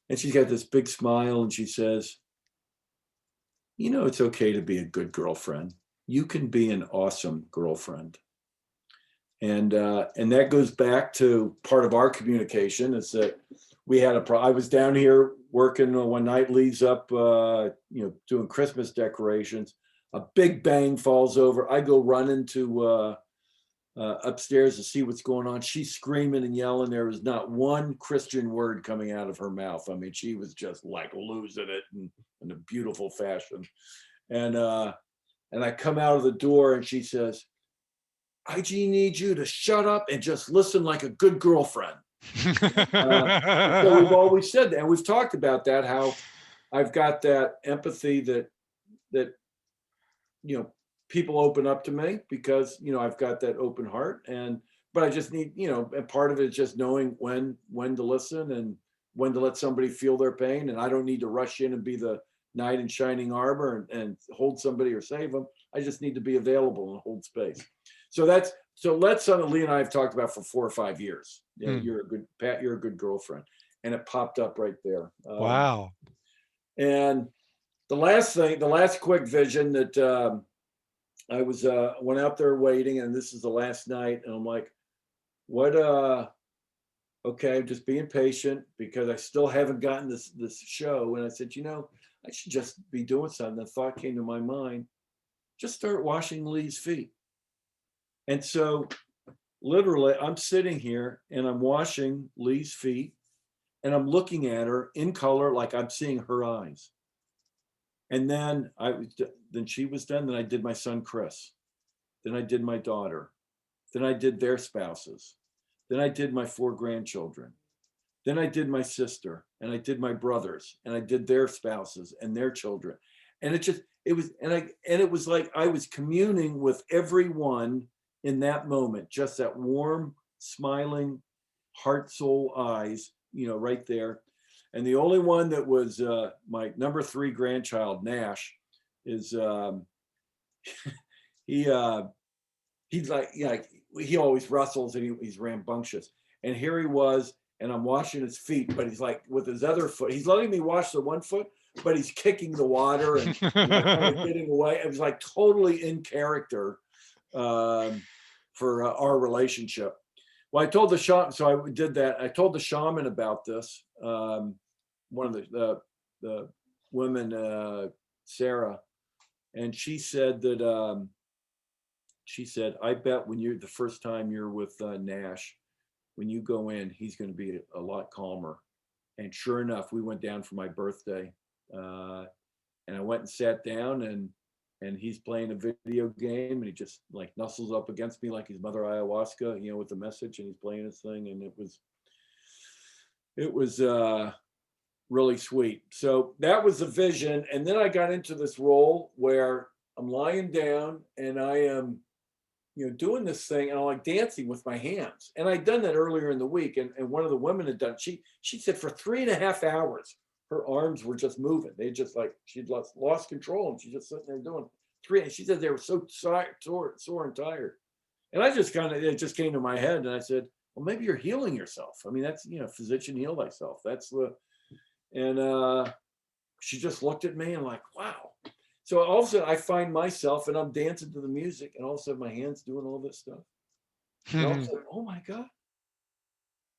and she's got this big smile, and she says, you know, it's okay to be a good girlfriend. You can be an awesome girlfriend. And that goes back to part of our communication, is that we had I was down here working one night, Lee's up, you know, doing Christmas decorations. A big bang falls over. I go running to upstairs to see what's going on. She's screaming and yelling. There was not one Christian word coming out of her mouth. I mean, she was just like losing it in a beautiful fashion. And I come out of the door, and she says, IG need you to shut up and just listen like a good girlfriend. So we've always said that, and we've talked about that, how I've got that empathy that you know, people open up to me because, you know, I've got that open heart, but I just need, you know, and part of it is just knowing when to listen and when to let somebody feel their pain. And I don't need to rush in and be the knight in shining armor and hold somebody or save them. I just need to be available and hold space. So that's something Lee and I have talked about for 4 or 5 years. You know, you're a good girlfriend, and it popped up right there. Wow. And the last quick vision that I was went out there waiting, and this is the last night, and I'm like, what, okay, I'm just being patient because I still haven't gotten this show. And I said, I should just be doing something. The thought came to my mind, just start washing Lee's feet. And so literally I'm sitting here and I'm washing Lee's feet and I'm looking at her in color, like I'm seeing her eyes. And then then she was done. Then I did my son, Chris. Then I did my daughter. Then I did their spouses. Then I did my 4 grandchildren. Then I did my sister and I did my brothers and I did their spouses and their children. And it was like I was communing with everyone in that moment, just that warm, smiling, heart, soul eyes, right there. And the only one that was my number 3 grandchild, Nash, is he's like, he always wrestles and he's rambunctious. And here he was, and I'm washing his feet, but he's like with his other foot, he's letting me wash the one foot, but he's kicking the water and kind of getting away. It was like totally in character for our relationship. Well, I told the shaman, so I did that. I told the shaman about this. One of the women, Sarah, and she said that I bet when you're the first time you're with Nash, when you go in, he's going to be a lot calmer. And sure enough, we went down for my birthday, and I went and sat down, and he's playing a video game, and he just like nuzzles up against me like he's Mother Ayahuasca, with the message, and he's playing his thing, and it was really sweet. So that was the vision, and then I got into this role where I'm lying down and I am doing this thing, and I'm like dancing with my hands. And I'd done that earlier in the week, and one of the women had done, she said for 3.5 hours, her arms were just moving. They just like, she'd lost control, and she's just sitting there doing 3. And she said they were so sore and tired. And I just it just came to my head, and I said, well, maybe you're healing yourself. I mean, that's, physician, heal thyself. And she just looked at me and like, wow. So all of a sudden I find myself and I'm dancing to the music, and all of a sudden my hand's doing all this stuff. And all of a sudden, oh my God.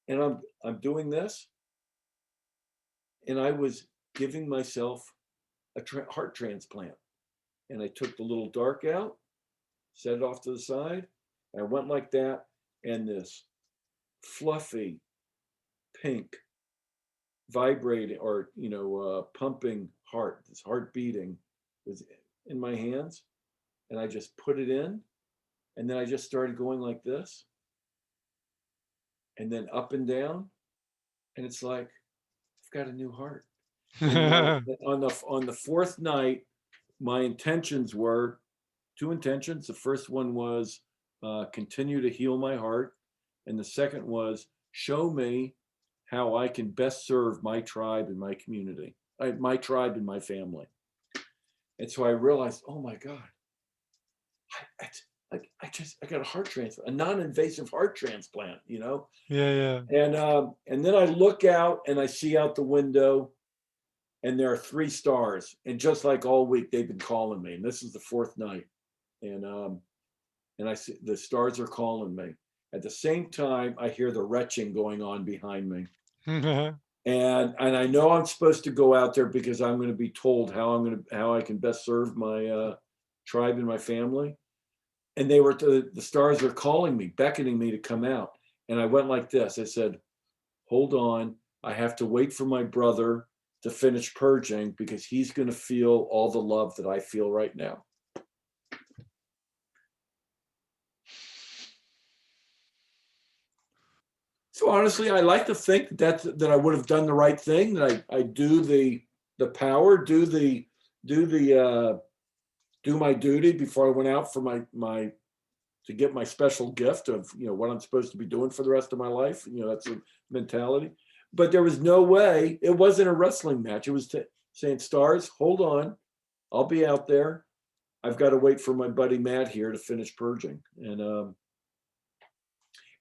And I'm doing this. And I was giving myself a heart transplant. And I took the little dark out, set it off to the side. And I went like that. And this fluffy, pink, vibrating or, pumping heart, this heart beating was in my hands, and I just put it in, and then I just started going like this, and then up and down, and it's like I've got a new heart. And on the 4th night, my intentions were 2 intentions. The first one was continue to heal my heart, and the second was show me how I can best serve my tribe and my community, my tribe and my family. And so I realized, oh my God, I got a heart transplant, a non-invasive heart transplant, Yeah. And then I look out and I see out the window, and there are 3 stars. And just like all week, they've been calling me. And this is the 4th night. And I see the stars are calling me. At the same time, I hear the retching going on behind me. And I know I'm supposed to go out there because I'm going to be told how I can best serve my tribe and my family. And the stars are calling me, beckoning me to come out. And I went like this. I said, hold on. I have to wait for my brother to finish purging because he's going to feel all the love that I feel right now. So honestly, I like to think that I would have done the right thing. That I do the power, do my duty before I went out for my to get my special gift of what I'm supposed to be doing for the rest of my life. That's a mentality. But there was no way. It wasn't a wrestling match. It was saying, stars, hold on, I'll be out there. I've got to wait for my buddy Matt here to finish purging.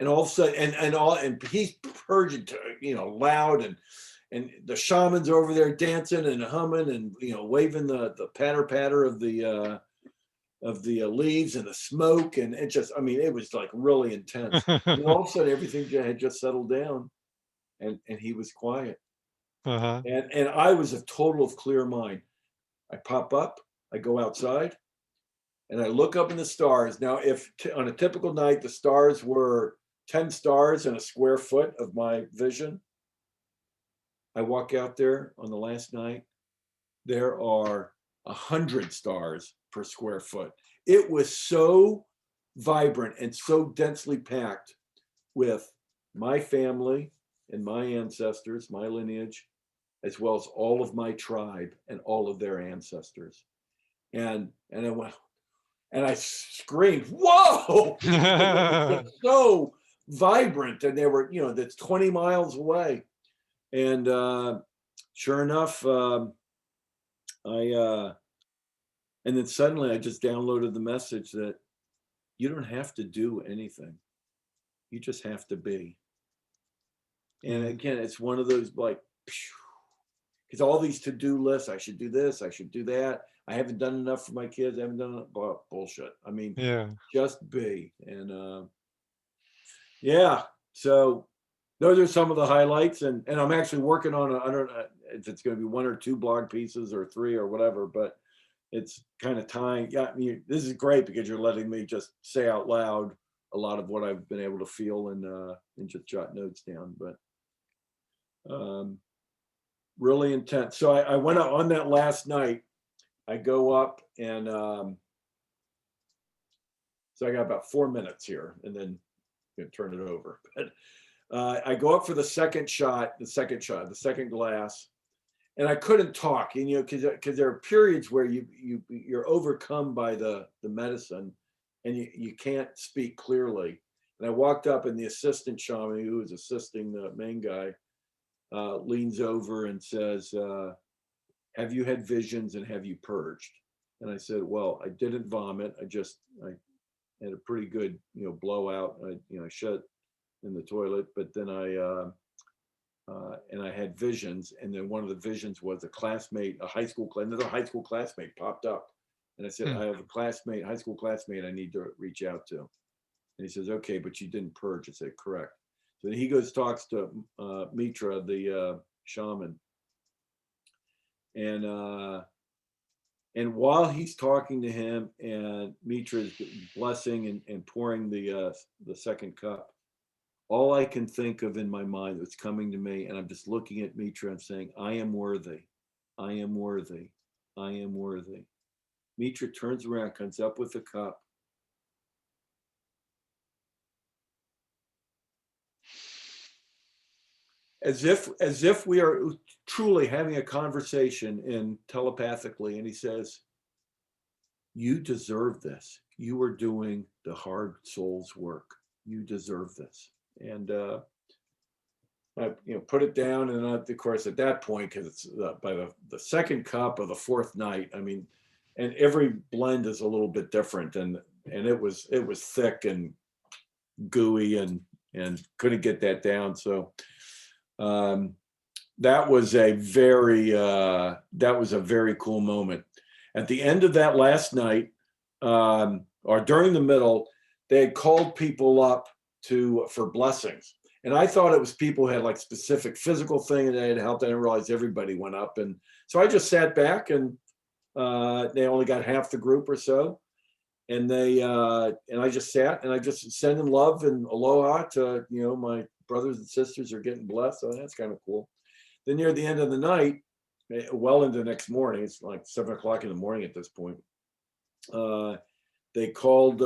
And all of a sudden, and he's purging, loud, and the shaman's over there dancing and humming and waving the patter of the leaves and the smoke, and it just, I mean, it was like really intense. And all of a sudden, everything had just settled down, and he was quiet, Uh-huh. and I was a total of clear mind. I pop up, I go outside, and I look up in the stars. Now, if on a typical night the stars were 10 stars in a square foot of my vision, I walk out there on the last night, there are 100 stars per square foot. It was so vibrant and so densely packed with my family and my ancestors, my lineage, as well as all of my tribe and all of their ancestors. And I went, and I screamed, "Whoa!" Because it was just so vibrant, and they were, that's 20 miles away. And sure enough, and then suddenly I just downloaded the message that you don't have to do anything. You just have to be. And again, it's one of those like, because all these to-do lists, I should do this, I should do that. I haven't done enough for my kids. I haven't done enough. Bullshit. I mean, Yeah. just be. And yeah, so those are some of the highlights. And I'm actually working on, I don't know if it's going to be 1 or 2 blog pieces or 3 or whatever, but it's kind of tying. Yeah, I mean, this is great because you're letting me just say out loud a lot of what I've been able to feel and just jot notes down. But really intense. So I went out on that last night. I go up and so I got about 4 minutes here, and then I'm gonna turn it over. But I go up for the second glass, and I couldn't talk, and because there are periods where you're overcome by the medicine, and you can't speak clearly. And I walked up, and the assistant shaman who was assisting the main guy leans over and says, "Have you had visions and have you purged?" And I said, "Well, I didn't vomit. I had a pretty good blowout. I shut in the toilet, but then and I had visions, and then one of the visions was another high school classmate popped up, and I said, I have a high school classmate I need to reach out to." And he says, "Okay, but you didn't purge." I said, "Correct." So then he goes, talks to Mitra, the shaman, and while he's talking to him and Mitra is blessing and pouring the second cup, all I can think of in my mind that's coming to me, and I'm just looking at Mitra and saying, "I am worthy. I am worthy. I am worthy." Mitra turns around, comes up with the cup. As if we are truly having a conversation in telepathically, and he says, "You deserve this. You are doing the hard soul's work. You deserve this." And I put it down, and of course at that point, because it's by the second cup of the fourth night, I mean, and every blend is a little bit different, and it was thick and gooey and couldn't get that down. So that was a very cool moment. At the end of that last night, or during the middle, they had called people up for blessings. And I thought it was people who had like specific physical thing and they had helped. I didn't realize everybody went up. And so I just sat back, and they only got half the group or so. And and I just sat, and I just sending love and aloha to, my brothers and sisters are getting blessed. So that's kind of cool. Then near the end of the night, well into the next morning, it's like 7 o'clock in the morning at this point, they called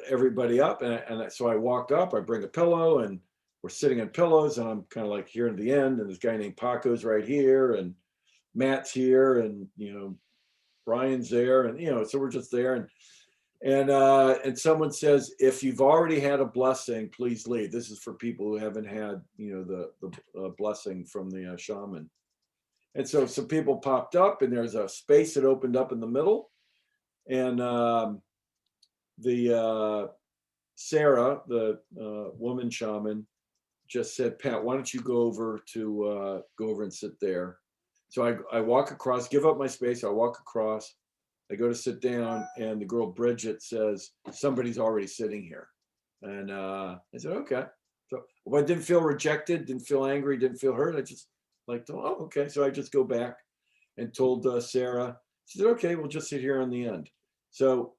everybody up, and so I walked up. I bring a pillow, and we're sitting on pillows, and I'm kind of like here at the end, and this guy named Paco's right here, and Matt's here, and Brian's there, and so we're just there, and someone says, "If you've already had a blessing, please leave. This is for people who haven't had the blessing from the shaman." And so some people popped up, and there's a space that opened up in the middle, and the Sarah, the woman shaman, just said, "Pat, why don't you go over and sit there?" So I walk across, give up my space. I walk across. I go to sit down, and the girl Bridget says, somebody's already sitting here. And I said, okay. So I didn't feel rejected, didn't feel angry, didn't feel hurt. I just like, oh, okay. So I just go back and told Sarah. She said, okay, we'll just sit here on the end. So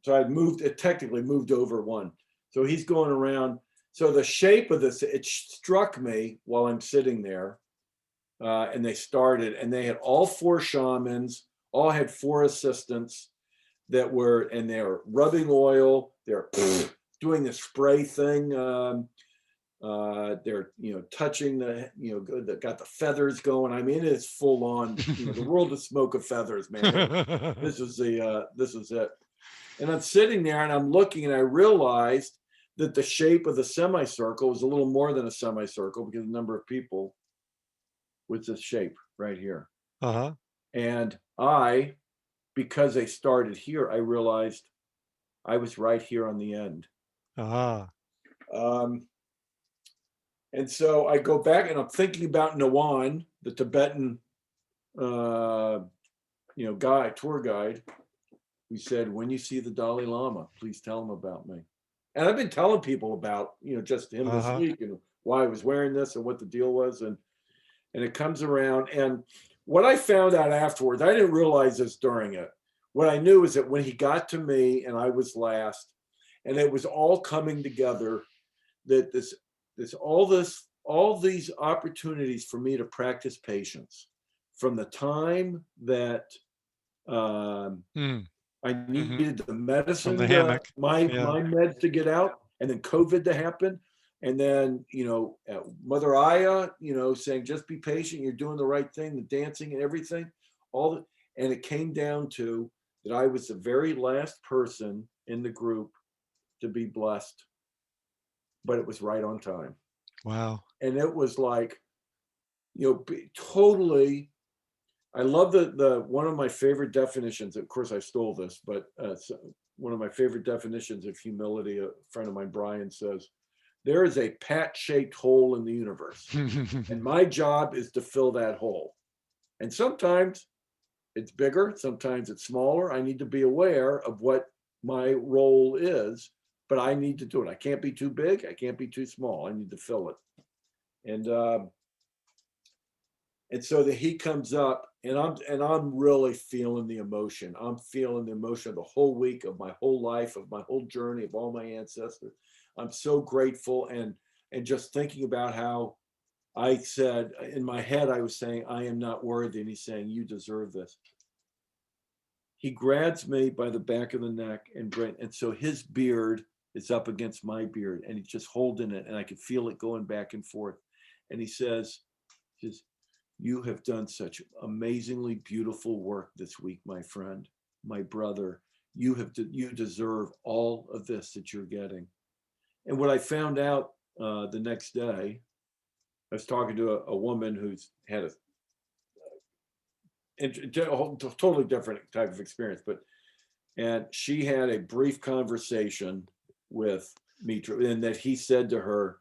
I moved, it technically moved over one. So he's going around. So the shape of this, it struck me while I'm sitting there. And they started, and they had all 4 shamans, all had 4 assistants that were, and they're rubbing oil, they're doing the spray thing. They're, touching the, got the feathers going. I mean, it's full on, the world of smoke of feathers, man. This is it. And I'm sitting there and I'm looking, and I realized that the shape of the semicircle was a little more than a semicircle, because the number of people was this shape right here. Uh-huh. And because they started here, I realized I was right here on the end. Uh-huh. And so I go back, and I'm thinking about Nawan, the Tibetan, tour guide, who said, when you see the Dalai Lama, please tell him about me. And I've been telling people about, just him this week, and why I was wearing this and what the deal was. And it comes around. And what I found out afterwards, I didn't realize this during it. What I knew is that when he got to me and I was last, and it was all coming together, that all these opportunities for me to practice patience, from the time that I needed the medicine, the hammock. my meds to get out, and then COVID to happen. And then, Mother Aya, saying, just be patient, you're doing the right thing, the dancing and everything, and it came down to that I was the very last person in the group to be blessed, but it was right on time. Wow. And it was like, totally, I love the one of my favorite definitions, of course I stole this, but one of my favorite definitions of humility, a friend of mine, Brian, says, there is a pat-shaped hole in the universe, and my job is to fill that hole. And sometimes it's bigger, sometimes it's smaller. I need to be aware of what my role is, but I need to do it. I can't be too big, I can't be too small. I need to fill it. And so that he comes up, and I'm really feeling the emotion. I'm feeling the emotion of the whole week, of my whole life, of my whole journey, of all my ancestors. I'm so grateful, and just thinking about how I said in my head, I was saying, I am not worthy. And he's saying, you deserve this. He grabs me by the back of the neck, and so his beard is up against my beard, and he's just holding it, and I could feel it going back and forth. And he says, you have done such amazingly beautiful work this week, my friend, my brother. You deserve all of this that you're getting. And what I found out the next day, I was talking to a woman who's had a totally different type of experience, and she had a brief conversation with Mitra, and that he said to her,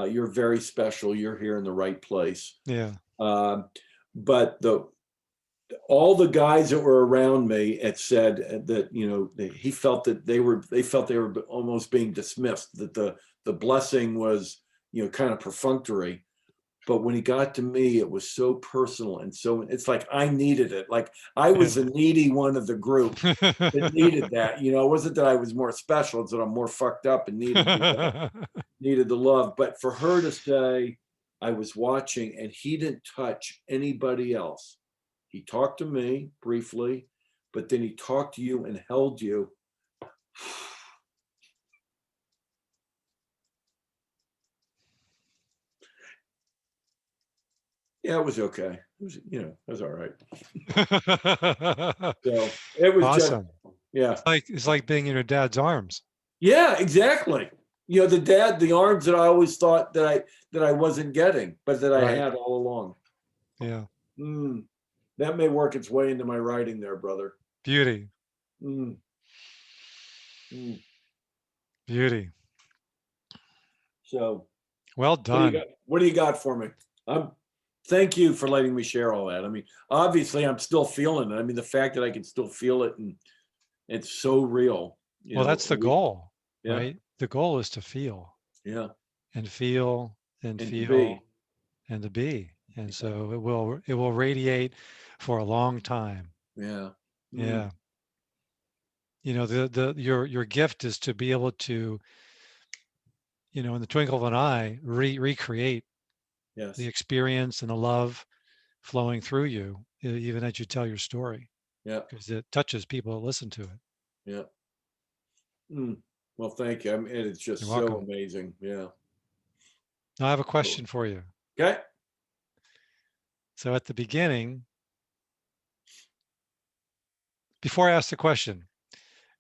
you're very special, you're here in the right place. Yeah. But all the guys that were around me had said that, he felt that they felt they were almost being dismissed, that the blessing was, kind of perfunctory. But when he got to me, it was so personal, and so it's like I needed it. Like I was the needy one of the group that needed that. It wasn't that I was more special; it's that I'm more fucked up and needed the love. But for her to say, I was watching, and he didn't touch anybody else. He talked to me briefly, but then he talked to you and held you. Yeah, it was okay. It was, it was all right. So it was awesome. Yeah. It's like being in your dad's arms. Yeah, exactly. The arms that I always thought that I wasn't getting, but that I had all along. Yeah. That may work its way into my writing there, brother. Beauty. Beauty. So well done. What do you got for me? I'm thank you for letting me share all that. I mean, obviously I'm still feeling it. I mean, the fact that I can still feel it, and it's so real, Well, that's the goal, yeah, right? The goal is to feel yeah, and feel and and to feel be, and to be. And yeah, so it will radiate for a long time. yeah. Mm, Yeah. Your gift is to be able to, in the twinkle of an eye, recreate the yes, experience and the love flowing through you, even as you tell your story, yeah, because it touches people that listen to it. yeah. Mm. Well, thank you. I mean, it's You're just so welcome. amazing. Yeah. Now I have a Cool. question for you. Okay. So at the beginning, before I ask the question,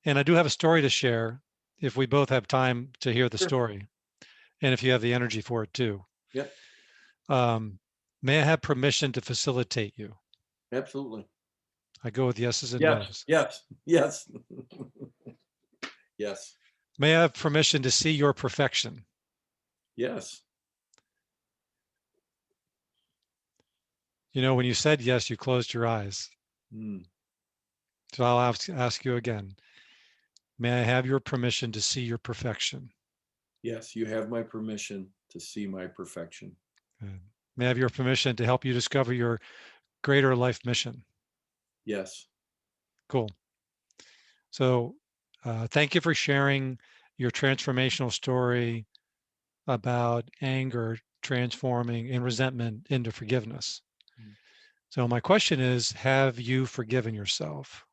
and I do have a story to share if we both have time to hear the Sure. story, and if you have the energy for it too. Yeah. Um, may I have permission to facilitate you? Absolutely. I go with yeses and Yes. nos. Yes. Yes. Yes. May I have permission to see your perfection? Yes. When you said yes, you closed your eyes. Mm. So I'll ask you again. May I have your permission to see your perfection? Yes. You have my permission to see my perfection. Good. May I have your permission to help you discover your greater life mission? Yes. Cool. So thank you for sharing your transformational story about anger transforming and resentment into forgiveness. Mm. So my question is, have you forgiven yourself?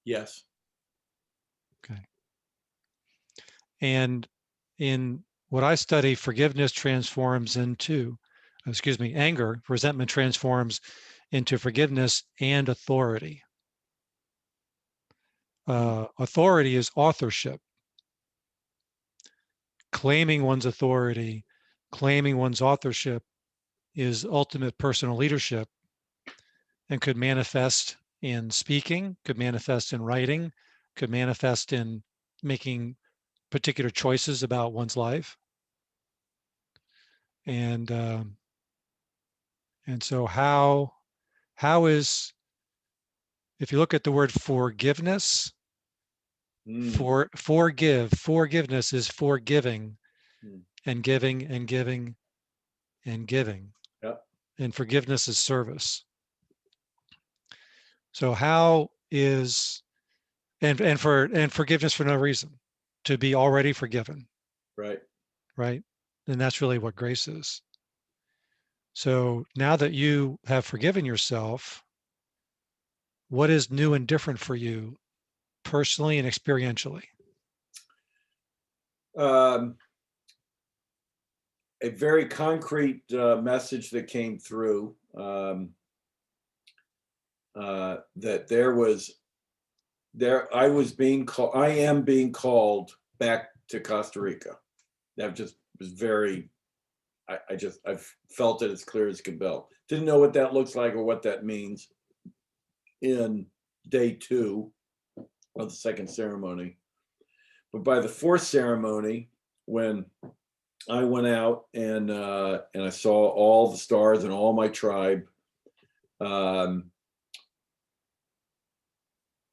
Yes. Okay. And in what I study, forgiveness transforms into, anger, resentment transforms into forgiveness and authority. Mm. Authority is authorship, claiming one's authority, claiming one's authorship is ultimate personal leadership and could manifest in speaking, could manifest in writing, could manifest in making particular choices about one's life. And and so how is, if you look at the word forgiveness, Mm. forgiveness is forgiving Mm. and giving and giving and giving. Yep. And forgiveness is service. So how is, and forgiveness for no reason, to be already forgiven, Right. right? And that's really what grace is. So now that you have forgiven yourself, what is new and different for you personally and experientially? Um, a very concrete message that came through, that I am being called back to Costa Rica. That just was very, I've felt it as clear as can bell. Didn't know what that looks like or what that means in day 2 of the second ceremony. But by the fourth ceremony, when I went out and I saw all the stars and all my tribe, um,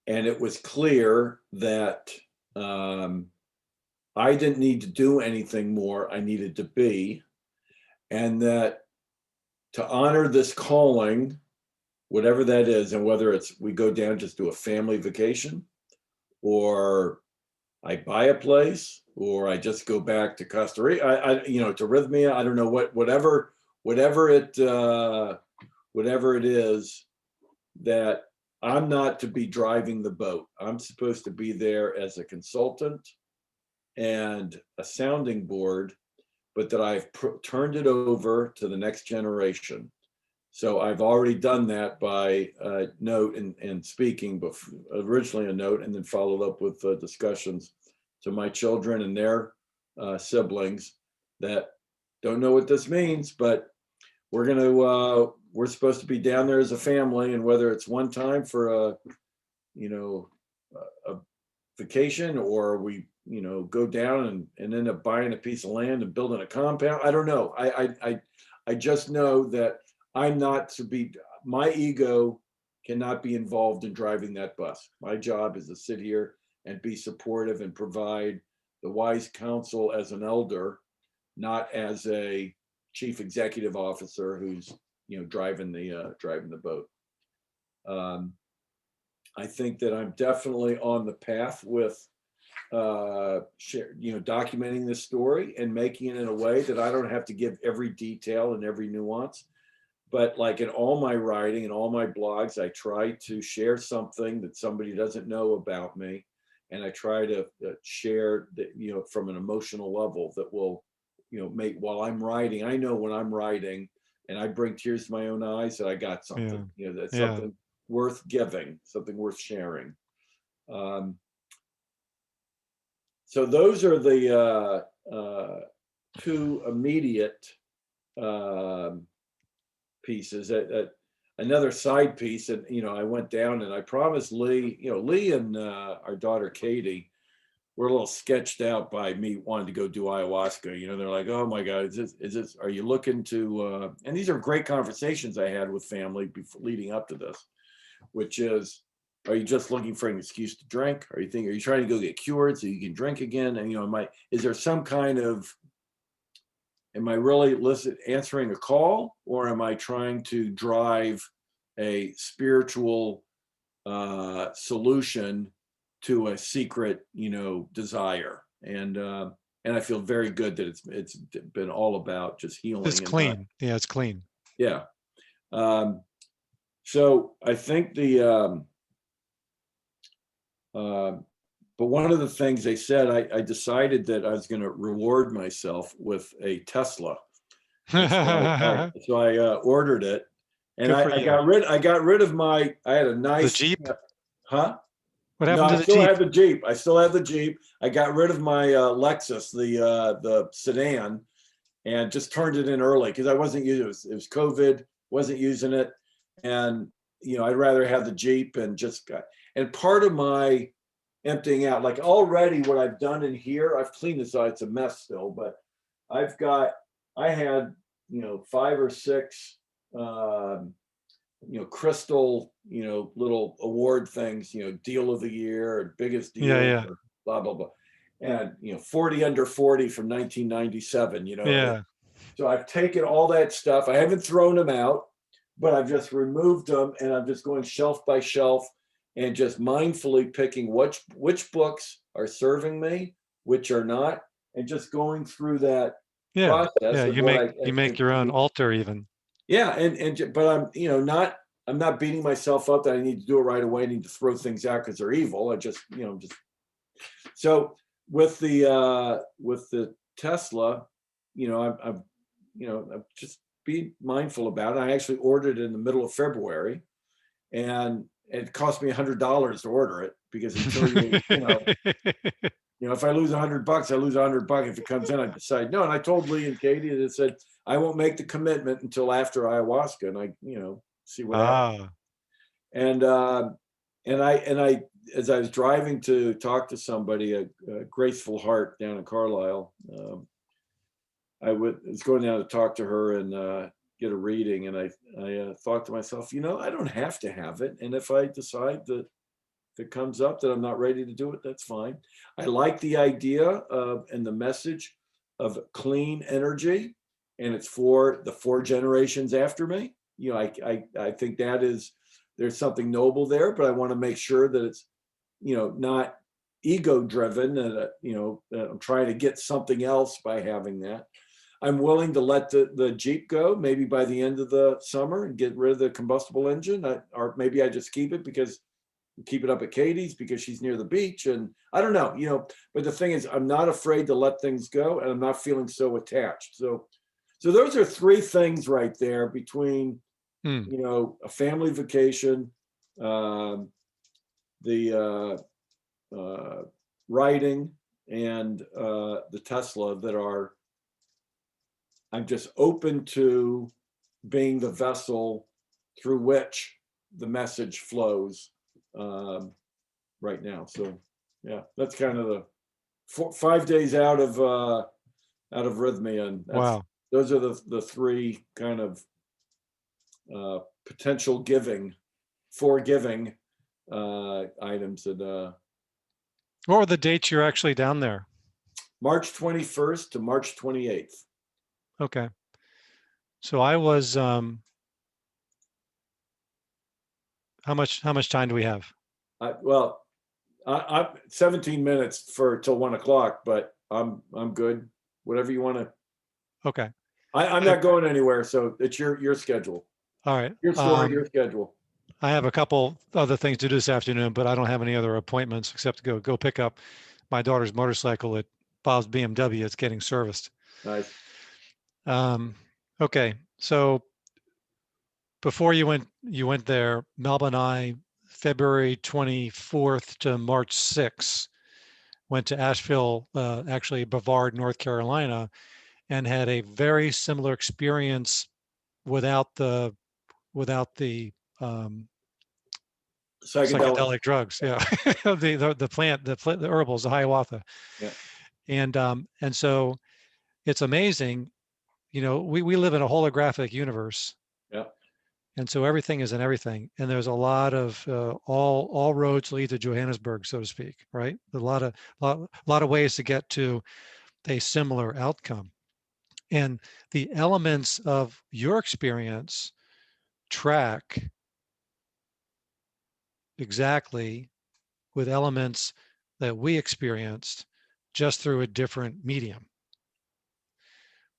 and it was clear that um, I didn't need to do anything more. I needed to be, and that to honor this calling, whatever that is, and whether it's we go down just do a family vacation, or I buy a place, or I just go back to Costa Rica, to Rythmia. I don't know whatever it is, that I'm not to be driving the boat. I'm supposed to be there as a consultant and a sounding board, but that I've turned it over to the next generation. So I've already done that by note and speaking, but originally a note, and then followed up with discussions to my children and their siblings that don't know what this means, but we're supposed to be down there as a family, and whether it's one time for a vacation, or we go down and end up buying a piece of land and building a compound. I don't know. I just know that I'm not to be, my ego cannot be involved in driving that bus. My job is to sit here and be supportive and provide the wise counsel as an elder, not as a chief executive officer who's, driving the boat. I think that I'm definitely on the path with documenting this story and making it in a way that I don't have to give every detail and every nuance. But like in all my writing and all my blogs, I try to share something that somebody doesn't know about me. And I try to share that, from an emotional level that will, make, while I'm writing, I know when I'm writing and I bring tears to my own eyes that I got something, that's something worth giving, something worth sharing. So those are the two immediate pieces. Another side piece, and I went down and I promised Lee, Lee and our daughter Katie were a little sketched out by me wanting to go do ayahuasca. They're like, oh my God, is this, are you looking to, and these are great conversations I had with family before leading up to this, which is, are you just looking for an excuse to drink? Are you trying to go get cured so you can drink again? And, is there some kind of, am I really answering a call, or am I trying to drive a spiritual solution to a secret, desire? And I feel very good that it's been all about just healing. It's clean. It's clean. Yeah. So I think but one of the things they said, I decided that I was going to reward myself with a Tesla. So I ordered it, and I got rid of my, I had a nice the Jeep. Huh? What happened to the Jeep? I still have the Jeep. I got rid of my Lexus, the sedan, and just turned it in early because I wasn't using it. It was COVID, wasn't using it, and I'd rather have the Jeep and just got. And part of my emptying out, like already what I've done in here, I've cleaned this out. It's a mess still, but I had 5 or 6 crystal little award things, deal of the year and biggest deal, or blah blah blah, and 40 under 40 from 1997. So I've taken all that stuff. I haven't thrown them out, but I've just removed them, and I'm just going shelf by shelf and just mindfully picking which books are serving me, which are not, and just going through that process. You make your own altar even. But I'm not beating myself up that I need to do it right away. I need to throw things out because they're evil. I just so with the Tesla, I'm just being mindful about it. I actually ordered it in the middle of February, and it cost me $100 to order it, because until if I lose $100, I lose $100. If it comes in, I decide no. And I told Lee and Katie that, said I won't make the commitment until after ayahuasca, and I see what happens. And I as I was driving to talk to somebody, a Graceful Heart down in Carlisle, I was going down to talk to her and get a reading, and I thought to myself, I don't have to have it, and if I decide that if it comes up that I'm not ready to do it, that's fine. I like the idea of, and the message of, clean energy, and it's for the 4 generations after me. I think that is, there's something noble there, but I want to make sure that it's not ego driven, and I'm trying to get something else by having that. I'm willing to let the Jeep go maybe by the end of the summer and get rid of the combustible engine, or maybe I just keep it up at Katie's because she's near the beach, and I don't know, but the thing is, I'm not afraid to let things go, and I'm not feeling so attached. So those are 3 things right there between, a family vacation, the writing, and the Tesla, that are, I'm just open to being the vessel through which the message flows right now. So yeah, that's kind of the 5 days out of Rythmia, and those are the three kind of potential forgiving items that What were the dates you're actually down there? March 21st to March 28th. Okay. So I was, how much time do we have? Well, I'm 17 minutes for till 1 o'clock, but I'm good. Whatever you want to. Okay. I'm not going anywhere, so it's your schedule, All right. your story, your schedule. I have a couple other things to do this afternoon, but I don't have any other appointments except to go pick up my daughter's motorcycle at Bob's BMW. It's getting serviced. Nice. Okay. So before you went there, Melba and I, February 24th to March 6th, went to Asheville, actually Brevard, North Carolina, and had a very similar experience without the psychedelic drugs. Yeah, the plant, the herbals, the Hiawatha. Yeah. And so it's amazing. You know, we live in a holographic universe. Yeah. And so everything is in everything, and there's a lot of all roads lead to Johannesburg, so to speak, right? A lot of ways to get to a similar outcome, and the elements of your experience track exactly with elements that we experienced, just through a different medium.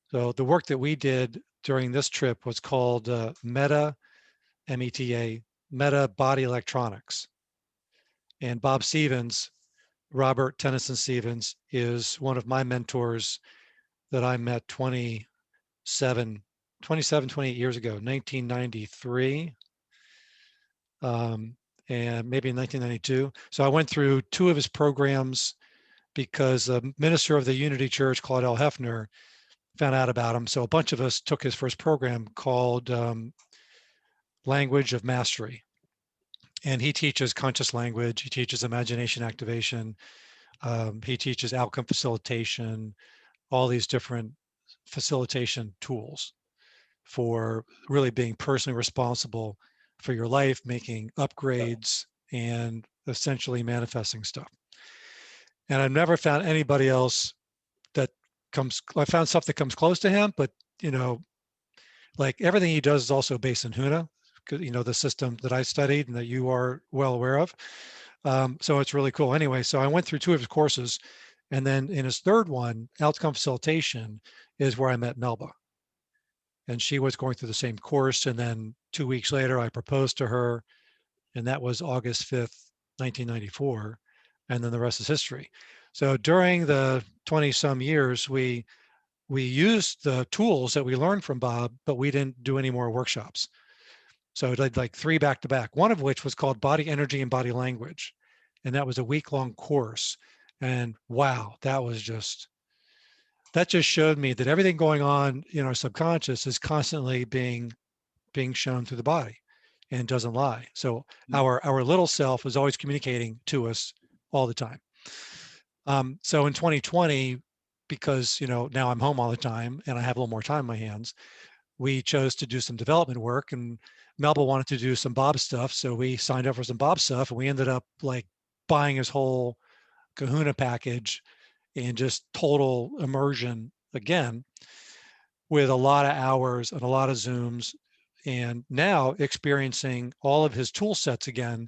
So the work that we did during this trip was called META, META, Meta Body Electronics. And Bob Stevens, Robert Tennyson Stevens, is one of my mentors that I met 27, 28 years ago, 1993, and maybe in 1992. So I went through two of his programs because the minister of the Unity Church, Claudel Hefner, found out about him. So a bunch of us took his first program called Language of Mastery. And he teaches conscious language, he teaches imagination activation, he teaches outcome facilitation, all these different facilitation tools for really being personally responsible for your life, making upgrades, and essentially manifesting stuff. And I've never found anybody else that I found stuff that comes close to him, but you know, like everything he does is also based in Huna, you know, the system that I studied and that you are well aware of. So it's really cool. Anyway, so I went through two of his courses, and then in his third one, outcome facilitation, is where I met Melba. And she was going through the same course. And then 2 weeks later, I proposed to her, and that was August 5th, 1994. And then the rest is history. So during the 20 some years, we used the tools that we learned from Bob, but we didn't do any more workshops. So I did like 3 back to back, one of which was called Body Energy and Body Language. And that was a week-long course. And wow, that just showed me that everything going on in our subconscious is constantly being shown through the body and doesn't lie. So our little self is always communicating to us all the time. So in 2020, because now I'm home all the time and I have a little more time in my hands, we chose to do some development work, and Melba wanted to do some Bob stuff. So we signed up for some Bob stuff, and we ended up like buying his whole kahuna package and just total immersion again, with a lot of hours and a lot of Zooms, and now experiencing all of his tool sets again,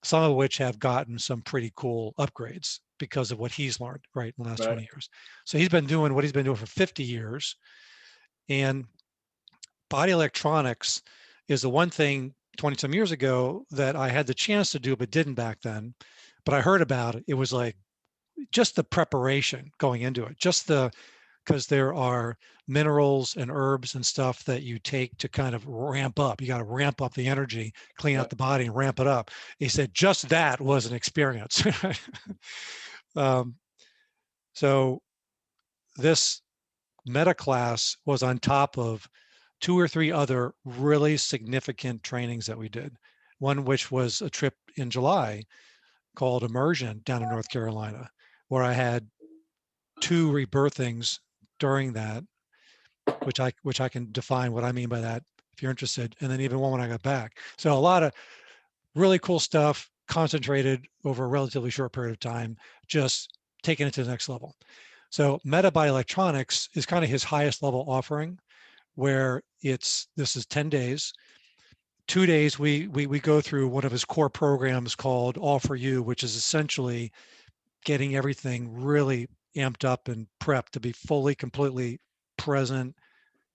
some of which have gotten some pretty cool upgrades because of what he's learned right in the last 20 years. So he's been doing what he's been doing for 50 years. And body electronics is the one thing 20 some years ago that I had the chance to do, but didn't back then. But I heard about it. It was like just the preparation going into it, because there are minerals and herbs and stuff that you take to kind of ramp up. You got to ramp up the energy, clean out the body and ramp it up. He said, just that was an experience. So this meta class was on top of 2 or 3 other really significant trainings that we did. One which was a trip in July called Immersion down in North Carolina, where I had 2 rebirthings during that. which I can define what I mean by that if you're interested. And then even one when I got back. So a lot of really cool stuff concentrated over a relatively short period of time, just taking it to the next level. So Meta by Electronics is kind of his highest level offering, where this is 10 days. 2 days we go through one of his core programs called All for You, which is essentially getting everything really amped up and prepped to be fully, completely present,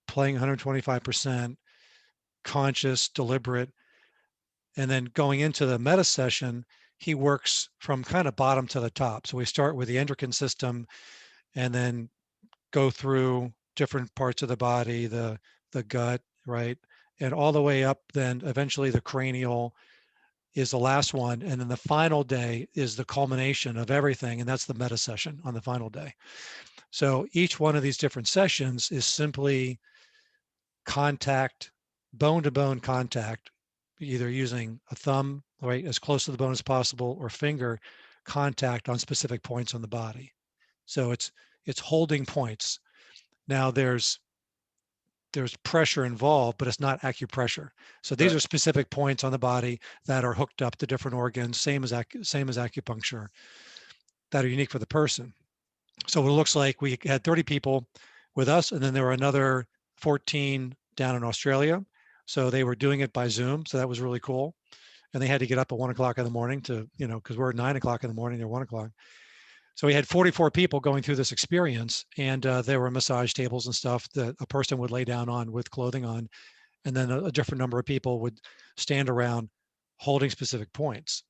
playing 125%, conscious, deliberate. And then going into the meta session, he works from kind of bottom to the top. So we start with the endocrine system and then go through different parts of the body, the gut, right? And all the way up, then eventually the cranial is the last one. And then the final day is the culmination of everything. And that's the meta session on the final day. So each one of these different sessions is simply contact, bone to bone contact, either using a thumb, right, as close to the bone as possible, or finger contact on specific points on the body. So it's holding points. Now there's pressure involved, but it's not acupressure. So these Right. are specific points on the body that are hooked up to different organs, same as acupuncture, that are unique for the person. So it looks like we had 30 people with us, and then there were another 14 down in Australia. So they were doing it by Zoom. So that was really cool. And they had to get up at 1 o'clock in the morning to, because we're at 9 o'clock in the morning, they're 1 o'clock. So we had 44 people going through this experience, and there were massage tables and stuff that a person would lay down on with clothing on, and then a different number of people would stand around holding specific points.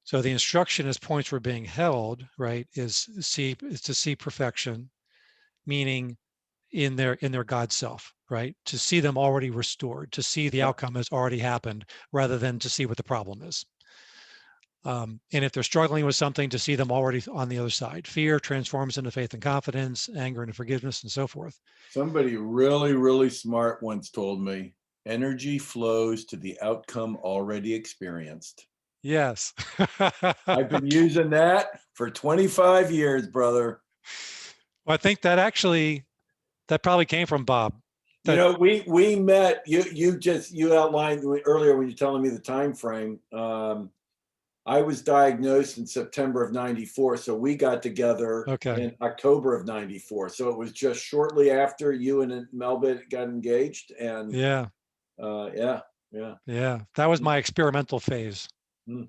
So the instruction as points were being held, right, is to see perfection, meaning in their God self, right? To see them already restored, to see the Yeah. outcome has already happened, rather than to see what the problem is. And if they're struggling with something, to see them already on the other side. Fear transforms into faith and confidence, anger into forgiveness, and so forth. Somebody really, really smart once told me, energy flows to the outcome already experienced. Yes. I've been using that for 25 years, brother. Well, I think that probably came from Bob. You That know, we met. You outlined earlier when you're telling me the time frame. I was diagnosed in September of '94, so we got together okay. in October of '94. So it was just shortly after you and Melba got engaged, and Yeah. yeah, yeah. Yeah. That was my experimental phase. Mm.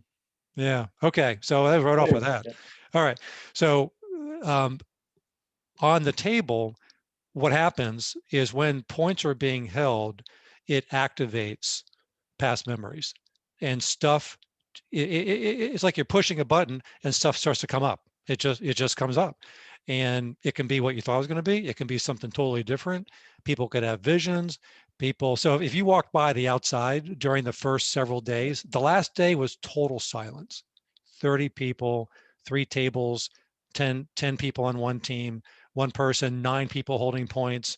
Yeah. Okay. So I wrote off with Anyway, that. yeah. All right. So um, on the table, what happens is when points are being held, it activates past memories and stuff. It's like you're pushing a button and stuff starts to come up. It just comes up, and it can be what you thought it was going to be. It can be something totally different. People could have visions. People. So if you walked by the outside during the first several days, the last day was total silence. 30 people, 3 tables, 10 people on one team, one person, 9 people holding points,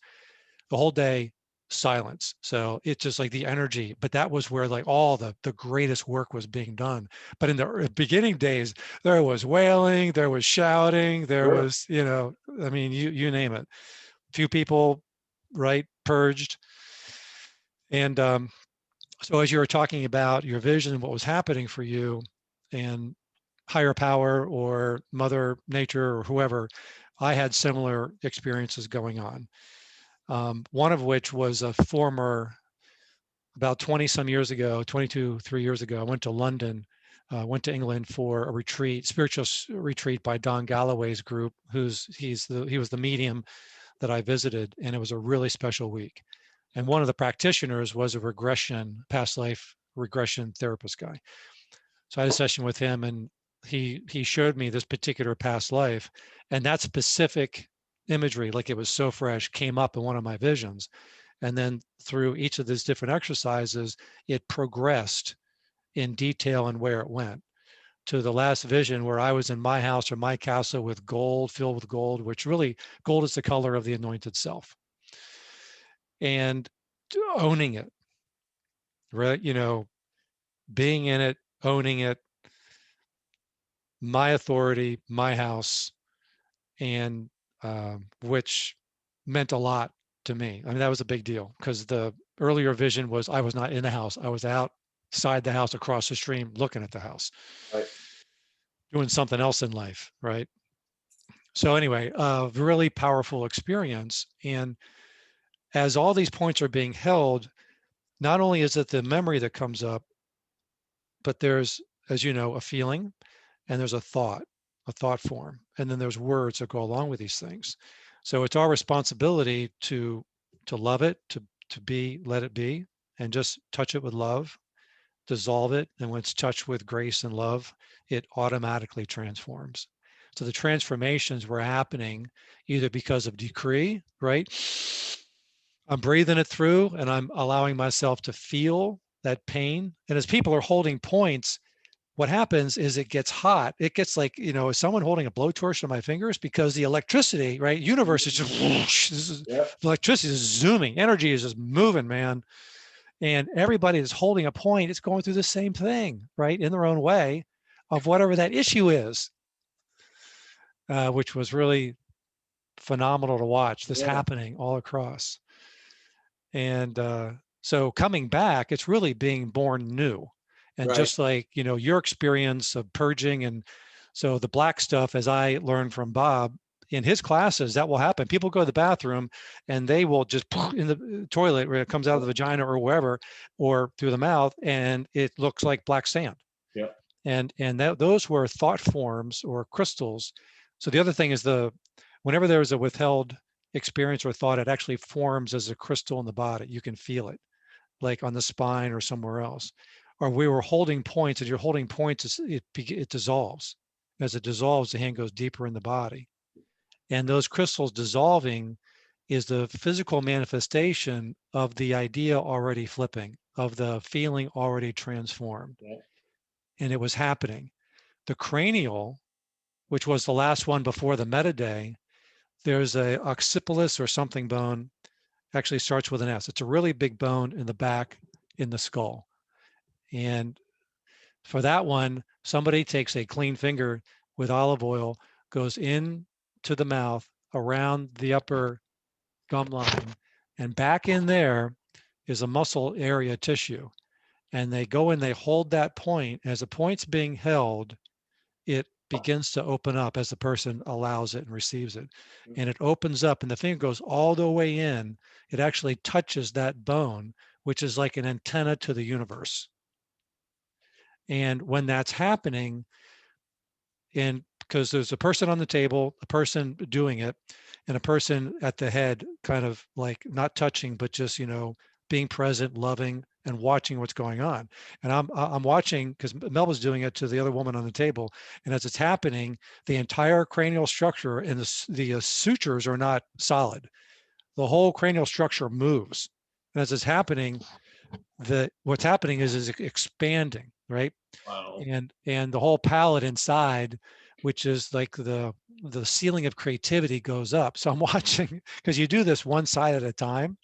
the whole day silence. So it's just like the energy, but that was where like all the greatest work was being done. But in the beginning days, there was wailing, there was shouting, there Sure. was, I mean, you name it. Few people, right, purged. And so as you were talking about your vision and what was happening for you and higher power or mother nature or whoever, I had similar experiences going on. One of which was a former, about 20 some years ago, 22, 3 years ago, I went to London, went to England for a retreat, spiritual retreat by Don Galloway's group, he was the medium that I visited, and it was a really special week. And one of the practitioners was a past life regression therapist guy. So I had a session with him, and he showed me this particular past life, and that specific imagery, like it was so fresh, came up in one of my visions. And then through each of these different exercises, it progressed in detail and where it went to the last vision where I was in my house or my castle with gold, filled with gold, which really gold is the color of the anointed self, and owning it, right? Being in it, owning it, my authority, my house, and which meant a lot to me. I mean, that was a big deal because the earlier vision was I was not in the house. I was outside the house across the stream looking at the house, Right. doing something else in life, right? So anyway, really powerful experience. And as all these points are being held, not only is it the memory that comes up, but there's, as you know, a feeling and there's a thought form, and then there's words that go along with these things. So it's our responsibility to love it, to be, let it be, and just touch it with love, dissolve it, and when it's touched with grace and love, it automatically transforms. So the transformations were happening either because of decree, right? I'm breathing it through and I'm allowing myself to feel that pain. And as people are holding points, what happens is it gets hot. It gets like, is someone holding a blowtorch on my fingers? Because the electricity, right? Universe is just whoosh, Yeah. the electricity is zooming. Energy is just moving, man. And everybody that's holding a point is going through the same thing, right? In their own way of whatever that issue is, which was really phenomenal to watch this Yeah. happening all across. And so coming back, it's really being born new. And Right. just like, your experience of purging. And so the black stuff, as I learned from Bob in his classes, that will happen. People go to the bathroom and they will just in the toilet where it comes out of the vagina or wherever, or through the mouth, and it looks like black sand. Yeah. And those were thought forms or crystals. So the other thing is whenever there is a withheld experience or thought, it actually forms as a crystal in the body. You can feel it, like on the spine or somewhere else. Or we were holding points, and you're holding points, it dissolves. As it dissolves, the hand goes deeper in the body. And those crystals dissolving is the physical manifestation of the idea already flipping, of the feeling already transformed. Yeah. And it was happening. The cranial, which was the last one before the meta day, there's a occipitals or something bone, actually starts with an S. It's a really big bone in the back in the skull. And for that one, somebody takes a clean finger with olive oil, goes in to the mouth around the upper gum line, and back in there is a muscle area tissue. And they go and they hold that point. As the point's being held, it begins to open up as the person allows it and receives it. And it opens up and the finger goes all the way in. It actually touches that bone, which is like an antenna to the universe. And when that's happening, and because there's a person on the table, a person doing it, and a person at the head, kind of like not touching, but just, being present, loving, and watching what's going on. And I'm watching because Mel was doing it to the other woman on the table. And as it's happening, the entire cranial structure and the sutures are not solid. The whole cranial structure moves. And as it's happening, what's happening is expanding, right? Wow. And the whole palette inside, which is like the ceiling of creativity, goes up. So I'm watching, because you do this one side at a time.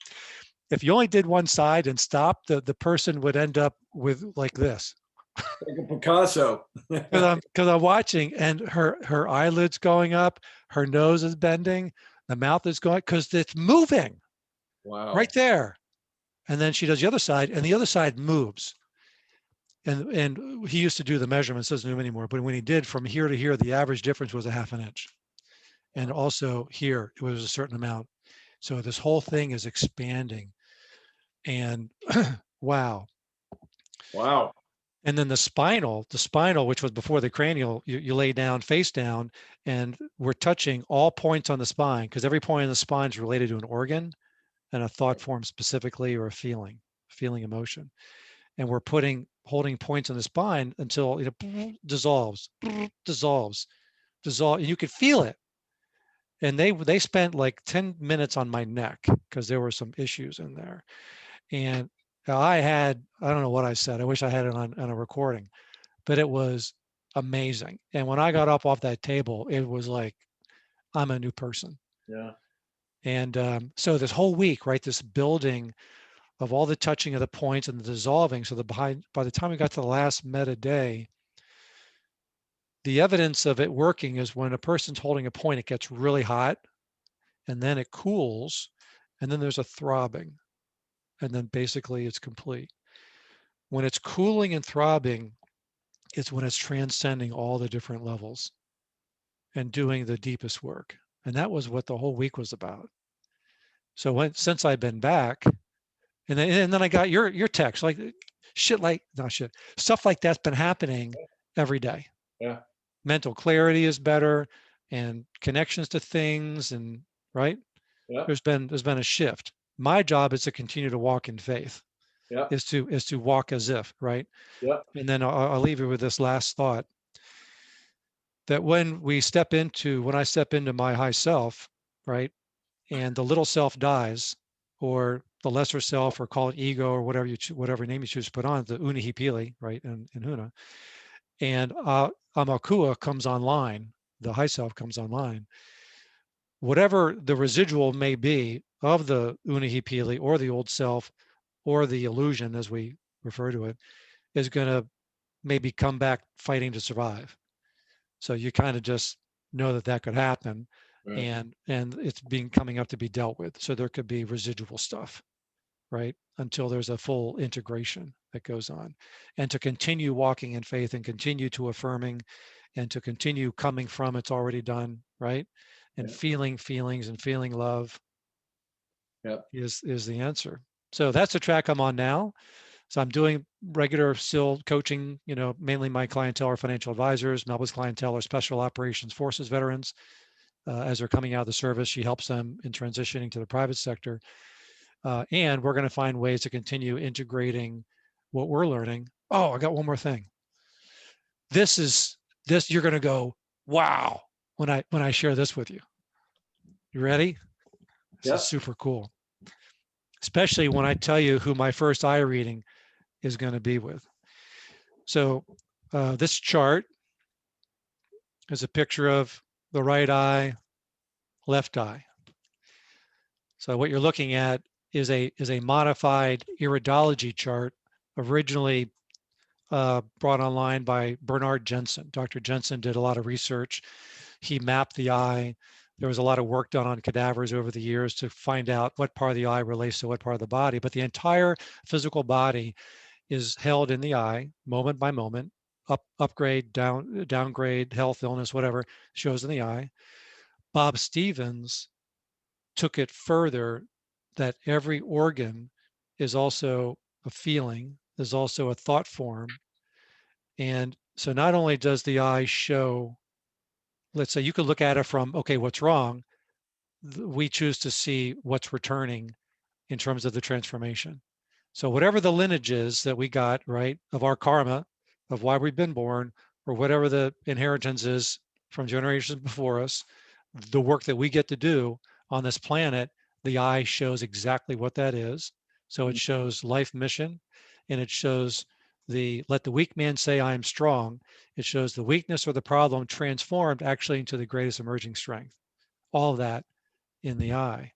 If you only did one side and stopped, the person would end up with like this. Like a Picasso. Because I'm watching, and her eyelids going up, her nose is bending, the mouth is going, because it's moving Wow. right there. And then she does the other side, and the other side moves. And he used to do the measurements, doesn't do them anymore. But when he did, from here to here, the average difference was a half an inch. And also here, it was a certain amount. So this whole thing is expanding. And wow. Wow. And then the spinal, which was before the cranial, you lay down face down, and we're touching all points on the spine, because every point in the spine is related to an organ and a thought form specifically, or a feeling emotion. And we're holding points on the spine until it dissolves, dissolves, and you could feel it. And they spent like 10 minutes on my neck because there were some issues in there. And I don't know what I said. I wish I had it on a recording, but it was amazing. And when I got up off that table, it was like, I'm a new person. Yeah. And so this whole week, right, this building of all the touching of the points and the dissolving. So by the time we got to the last meta day, the evidence of it working is when a person's holding a point, it gets really hot and then it cools. and then there's a throbbing, and then basically it's complete. When it's cooling and throbbing, it's when it's transcending all the different levels and doing the deepest work. And that was what the whole week was about. So since I've been back, and then I got your text, like shit, like not shit, stuff like that's been happening every day. Yeah. Mental clarity is better, and connections to things, and right. Yeah. There's been a shift. My job is to continue to walk in faith, Yeah. is to walk as if, right. Yeah. And then I'll leave you with this last thought, that when I step into my high self, right, and the little self dies, or the lesser self, or call it ego, or whatever name you choose to put on, the unahipili, right, in Huna, and Amakua comes online, the high self comes online, whatever the residual may be of the unahipili, or the old self, or the illusion, as we refer to it, is going to maybe come back fighting to survive. So you kind of just know that could happen, Right. and it's being coming up to be dealt with. So there could be residual stuff, right? Until there's a full integration that goes on, and to continue walking in faith, and continue to affirming, and to continue coming from it's already done, right? And Yeah. feeling feelings and feeling love Yeah. is the answer. So that's the track I'm on now. So I'm doing regular still coaching, mainly my clientele are financial advisors. Melba's clientele are special operations forces veterans. As they're coming out of the service, she helps them in transitioning to the private sector. And we're going to find ways to continue integrating what we're learning. Oh, I got one more thing. This you're going to go, wow, when I share this with you. You ready? This is Yeah. super cool. Especially when I tell you who my first eye reading is going to be with. So this chart is a picture of the right eye, left eye. So what you're looking at is a modified iridology chart, originally brought online by Bernard Jensen. Dr. Jensen did a lot of research. He mapped the eye. There was a lot of work done on cadavers over the years to find out what part of the eye relates to what part of the body. But the entire physical body is held in the eye, moment by moment, upgrade, downgrade, health, illness, whatever shows in the eye. Bob Stevens took it further, that every organ is also a feeling, is also a thought form. And so not only does the eye show, let's say you could look at it from, okay, what's wrong? We choose to see what's returning in terms of the transformation. So whatever the lineage is that we got, right, of our karma, of why we've been born, or whatever the inheritance is from generations before us, the work that we get to do on this planet, the eye shows exactly what that is. So it shows life mission, and it shows the let the weak man say I am strong. It shows the weakness or the problem transformed actually into the greatest emerging strength. All of that in the eye.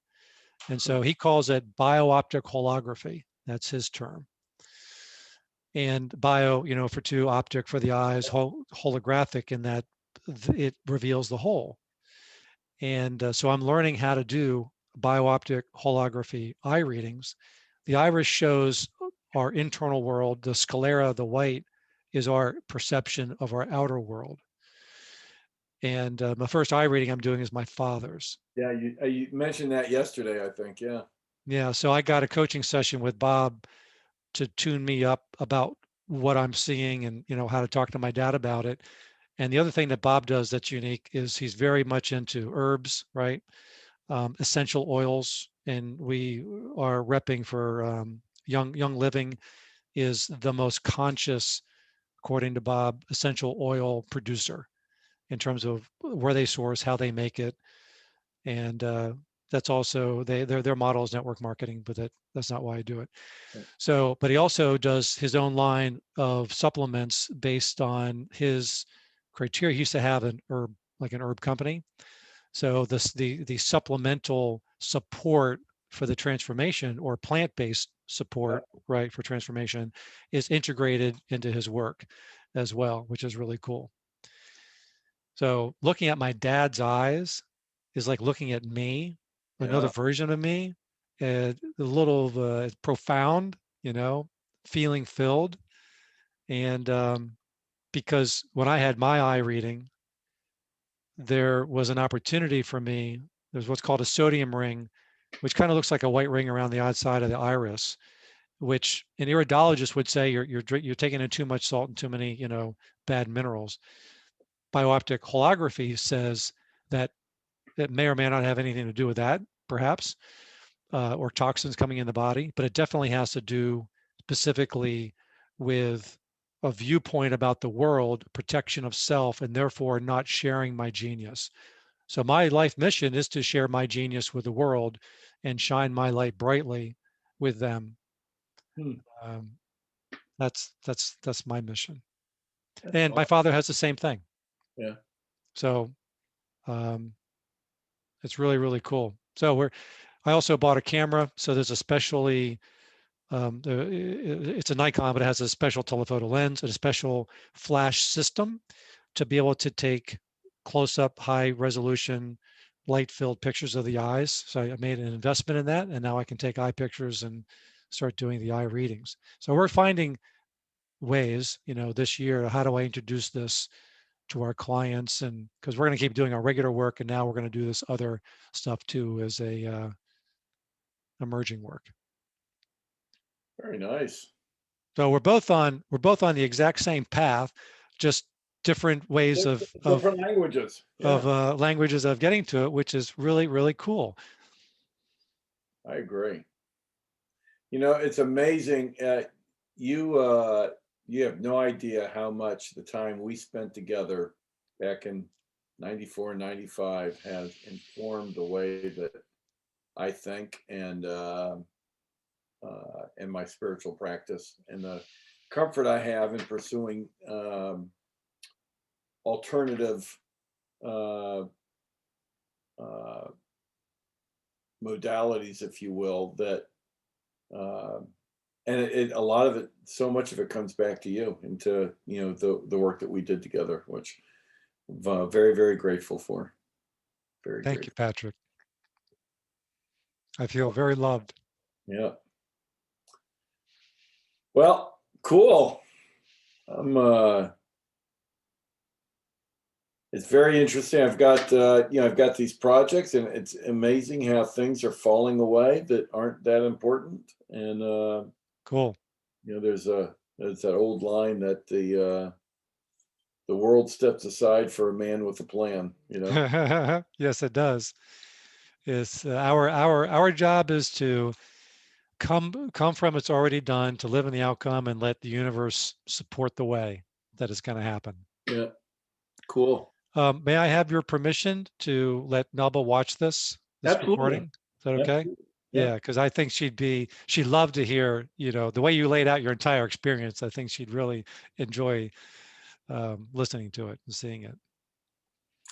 And so he calls it bio-optic holography. That's his term. And bio, for two, optic for the eyes, holographic in that it reveals the whole. And so I'm learning how to do bio-optic holography eye readings. The iris shows our internal world. The sclera, the white, is our perception of our outer world. And my first eye reading I'm doing is my father's. Yeah. You mentioned that yesterday, I think. Yeah. Yeah. So I got a coaching session with Bob to tune me up about what I'm seeing, and how to talk to my dad about it. And the other thing that Bob does that's unique is he's very much into herbs, right? Essential oils, and we are repping for Young Living is the most conscious, according to Bob, essential oil producer in terms of where they source, how they make it, and that's also their model is network marketing, but that's not why I do it. So, but he also does his own line of supplements based on his criteria. He used to have an herb company. So the supplemental support for the transformation, or plant-based support, right, for transformation, is integrated into his work as well, which is really cool. So looking at my dad's eyes is like looking at me, another version of me. a little profound, feeling filled. And because when I had my eye reading, there was an opportunity for me. There's what's called a sodium ring, which kind of looks like a white ring around the outside of the iris, which an iridologist would say you're taking in too much salt and too many, bad minerals. Biooptic holography says that it may or may not have anything to do with that, perhaps, or toxins coming in the body, but it definitely has to do specifically with a viewpoint about the world, protection of self, and therefore not sharing my genius. So my life mission is to share my genius with the world and shine my light brightly with them. Hmm. Um, that's my mission. That's And my awesome. father has the same thing. Yeah. So um, it's really, really cool. So I also bought a camera. So there's a specially it's a Nikon, but it has a special telephoto lens and a special flash system to be able to take close-up, high-resolution, light-filled pictures of the eyes. So I made an investment in that, and now I can take eye pictures and start doing the eye readings. So we're finding ways, this year, how do I introduce this to our clients? And because we're going to keep doing our regular work, and now we're going to do this other stuff too as a emerging work. Very nice. So we're both on the exact same path, just different ways Different languages. of Yeah, languages of getting to it, which is really, really cool. I agree. It's amazing. You have no idea how much the time we spent together back in 94, 95 has informed the way that I think and my spiritual practice and the comfort I have in pursuing alternative uh, uh, modalities, if you will, that uh, and a lot of it, so much of it comes back to you and to the work that we did together, which I'm very, very grateful for. Very Thank you, grateful. Patrick. I feel very loved. Yeah. Well, cool. I'm It's very interesting. I've got these projects, and it's amazing how things are falling away that aren't that important. And Cool. there's that old line that the world steps aside for a man with a plan. Yes, it does. It's our job is to come from it's already done, to live in the outcome and let the universe support the way that is going to happen. Yeah. Cool. May I have your permission to let Melba watch this Absolutely. recording? Is that okay? Absolutely. Yeah. Yeah, because I think she'd love to hear, the way you laid out your entire experience. I think she'd really enjoy listening to it and seeing it.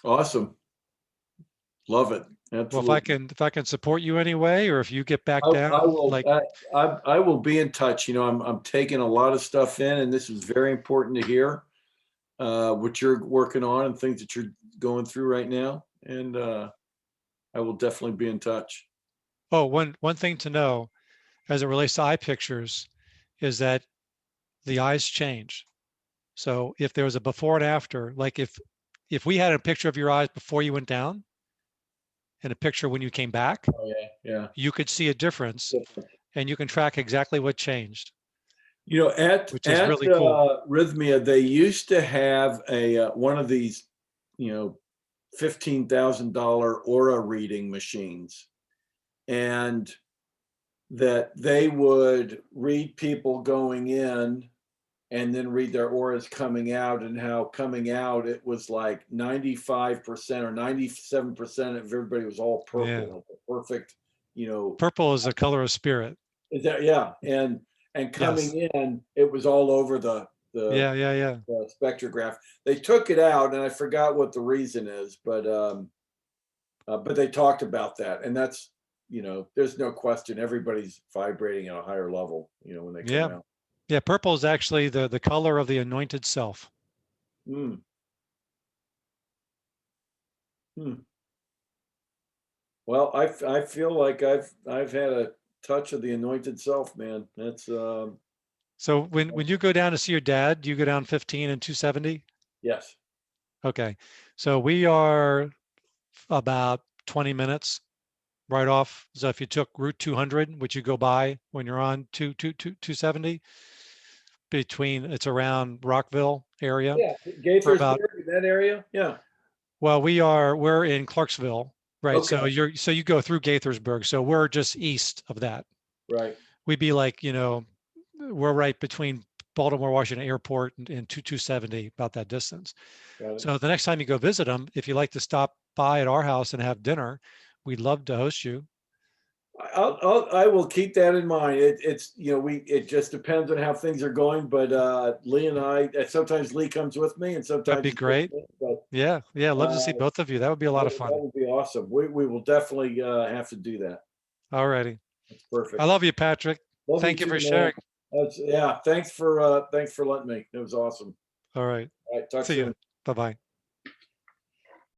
Awesome. Love it. Well, Absolutely. if I can support you anyway, or if you get back I down, will. like, I will be in touch. I'm taking a lot of stuff in, and this is very important to hear what you're working on and things that you're going through right now. And I will definitely be in touch. oh, one thing to know as it relates to eye pictures is that the eyes change. So if there was a before and after, like if we had a picture of your eyes before you went down and a picture when you came back, Oh yeah, yeah. you could see a difference Different. and you can track exactly what changed, At which is really cool. Rythmia, they used to have a one of these, you know, $15,000 aura reading machines, and that they would read people going in and then read their auras coming out, and how coming out it was like 95% or 97% of everybody was all Yeah. purple, like a perfect, you know. Purple is the color of spirit. Is that, yeah, and Yes. coming in, it was all over the, Yeah, yeah, yeah. the spectrograph. They took it out, and I forgot what the reason is, but they talked about that, and that's, there's no question everybody's vibrating at a higher level, when they come Yeah. out. Yeah, purple is actually the color of the anointed self. Mm, hmm. Well, I feel like I've had a touch of the anointed self, man. That's So when you go down to see your dad, do you go down 15 and 270? yes. Okay. So we are about 20 minutes right off. So if you took Route 200, which you go by when you're on 270, between it's around Rockville area Yeah, for about, Gaithersburg, that area. Yeah. well, we're in Clarksville, right? Okay. So you go through Gaithersburg. So we're just east of that. Right. We'd be like, we're right between Baltimore Washington Airport and 270, about that distance. Got it. So the next time you go visit them, if you like to stop by at our house and have dinner, we'd love to host you. I will keep that in mind. It's it just depends on how things are going. But Lee and I, sometimes Lee comes with me, and That'd sometimes be he takes great. me, but Yeah, yeah, love to see both of you. That would be a lot of that fun. would be awesome. We will definitely have to do that. All righty. That's I perfect. love you, Patrick. Love you Thank you too, for man. sharing. Yeah. Thanks for letting me. It was awesome. All right. All right. Talk See you. soon. Bye-bye.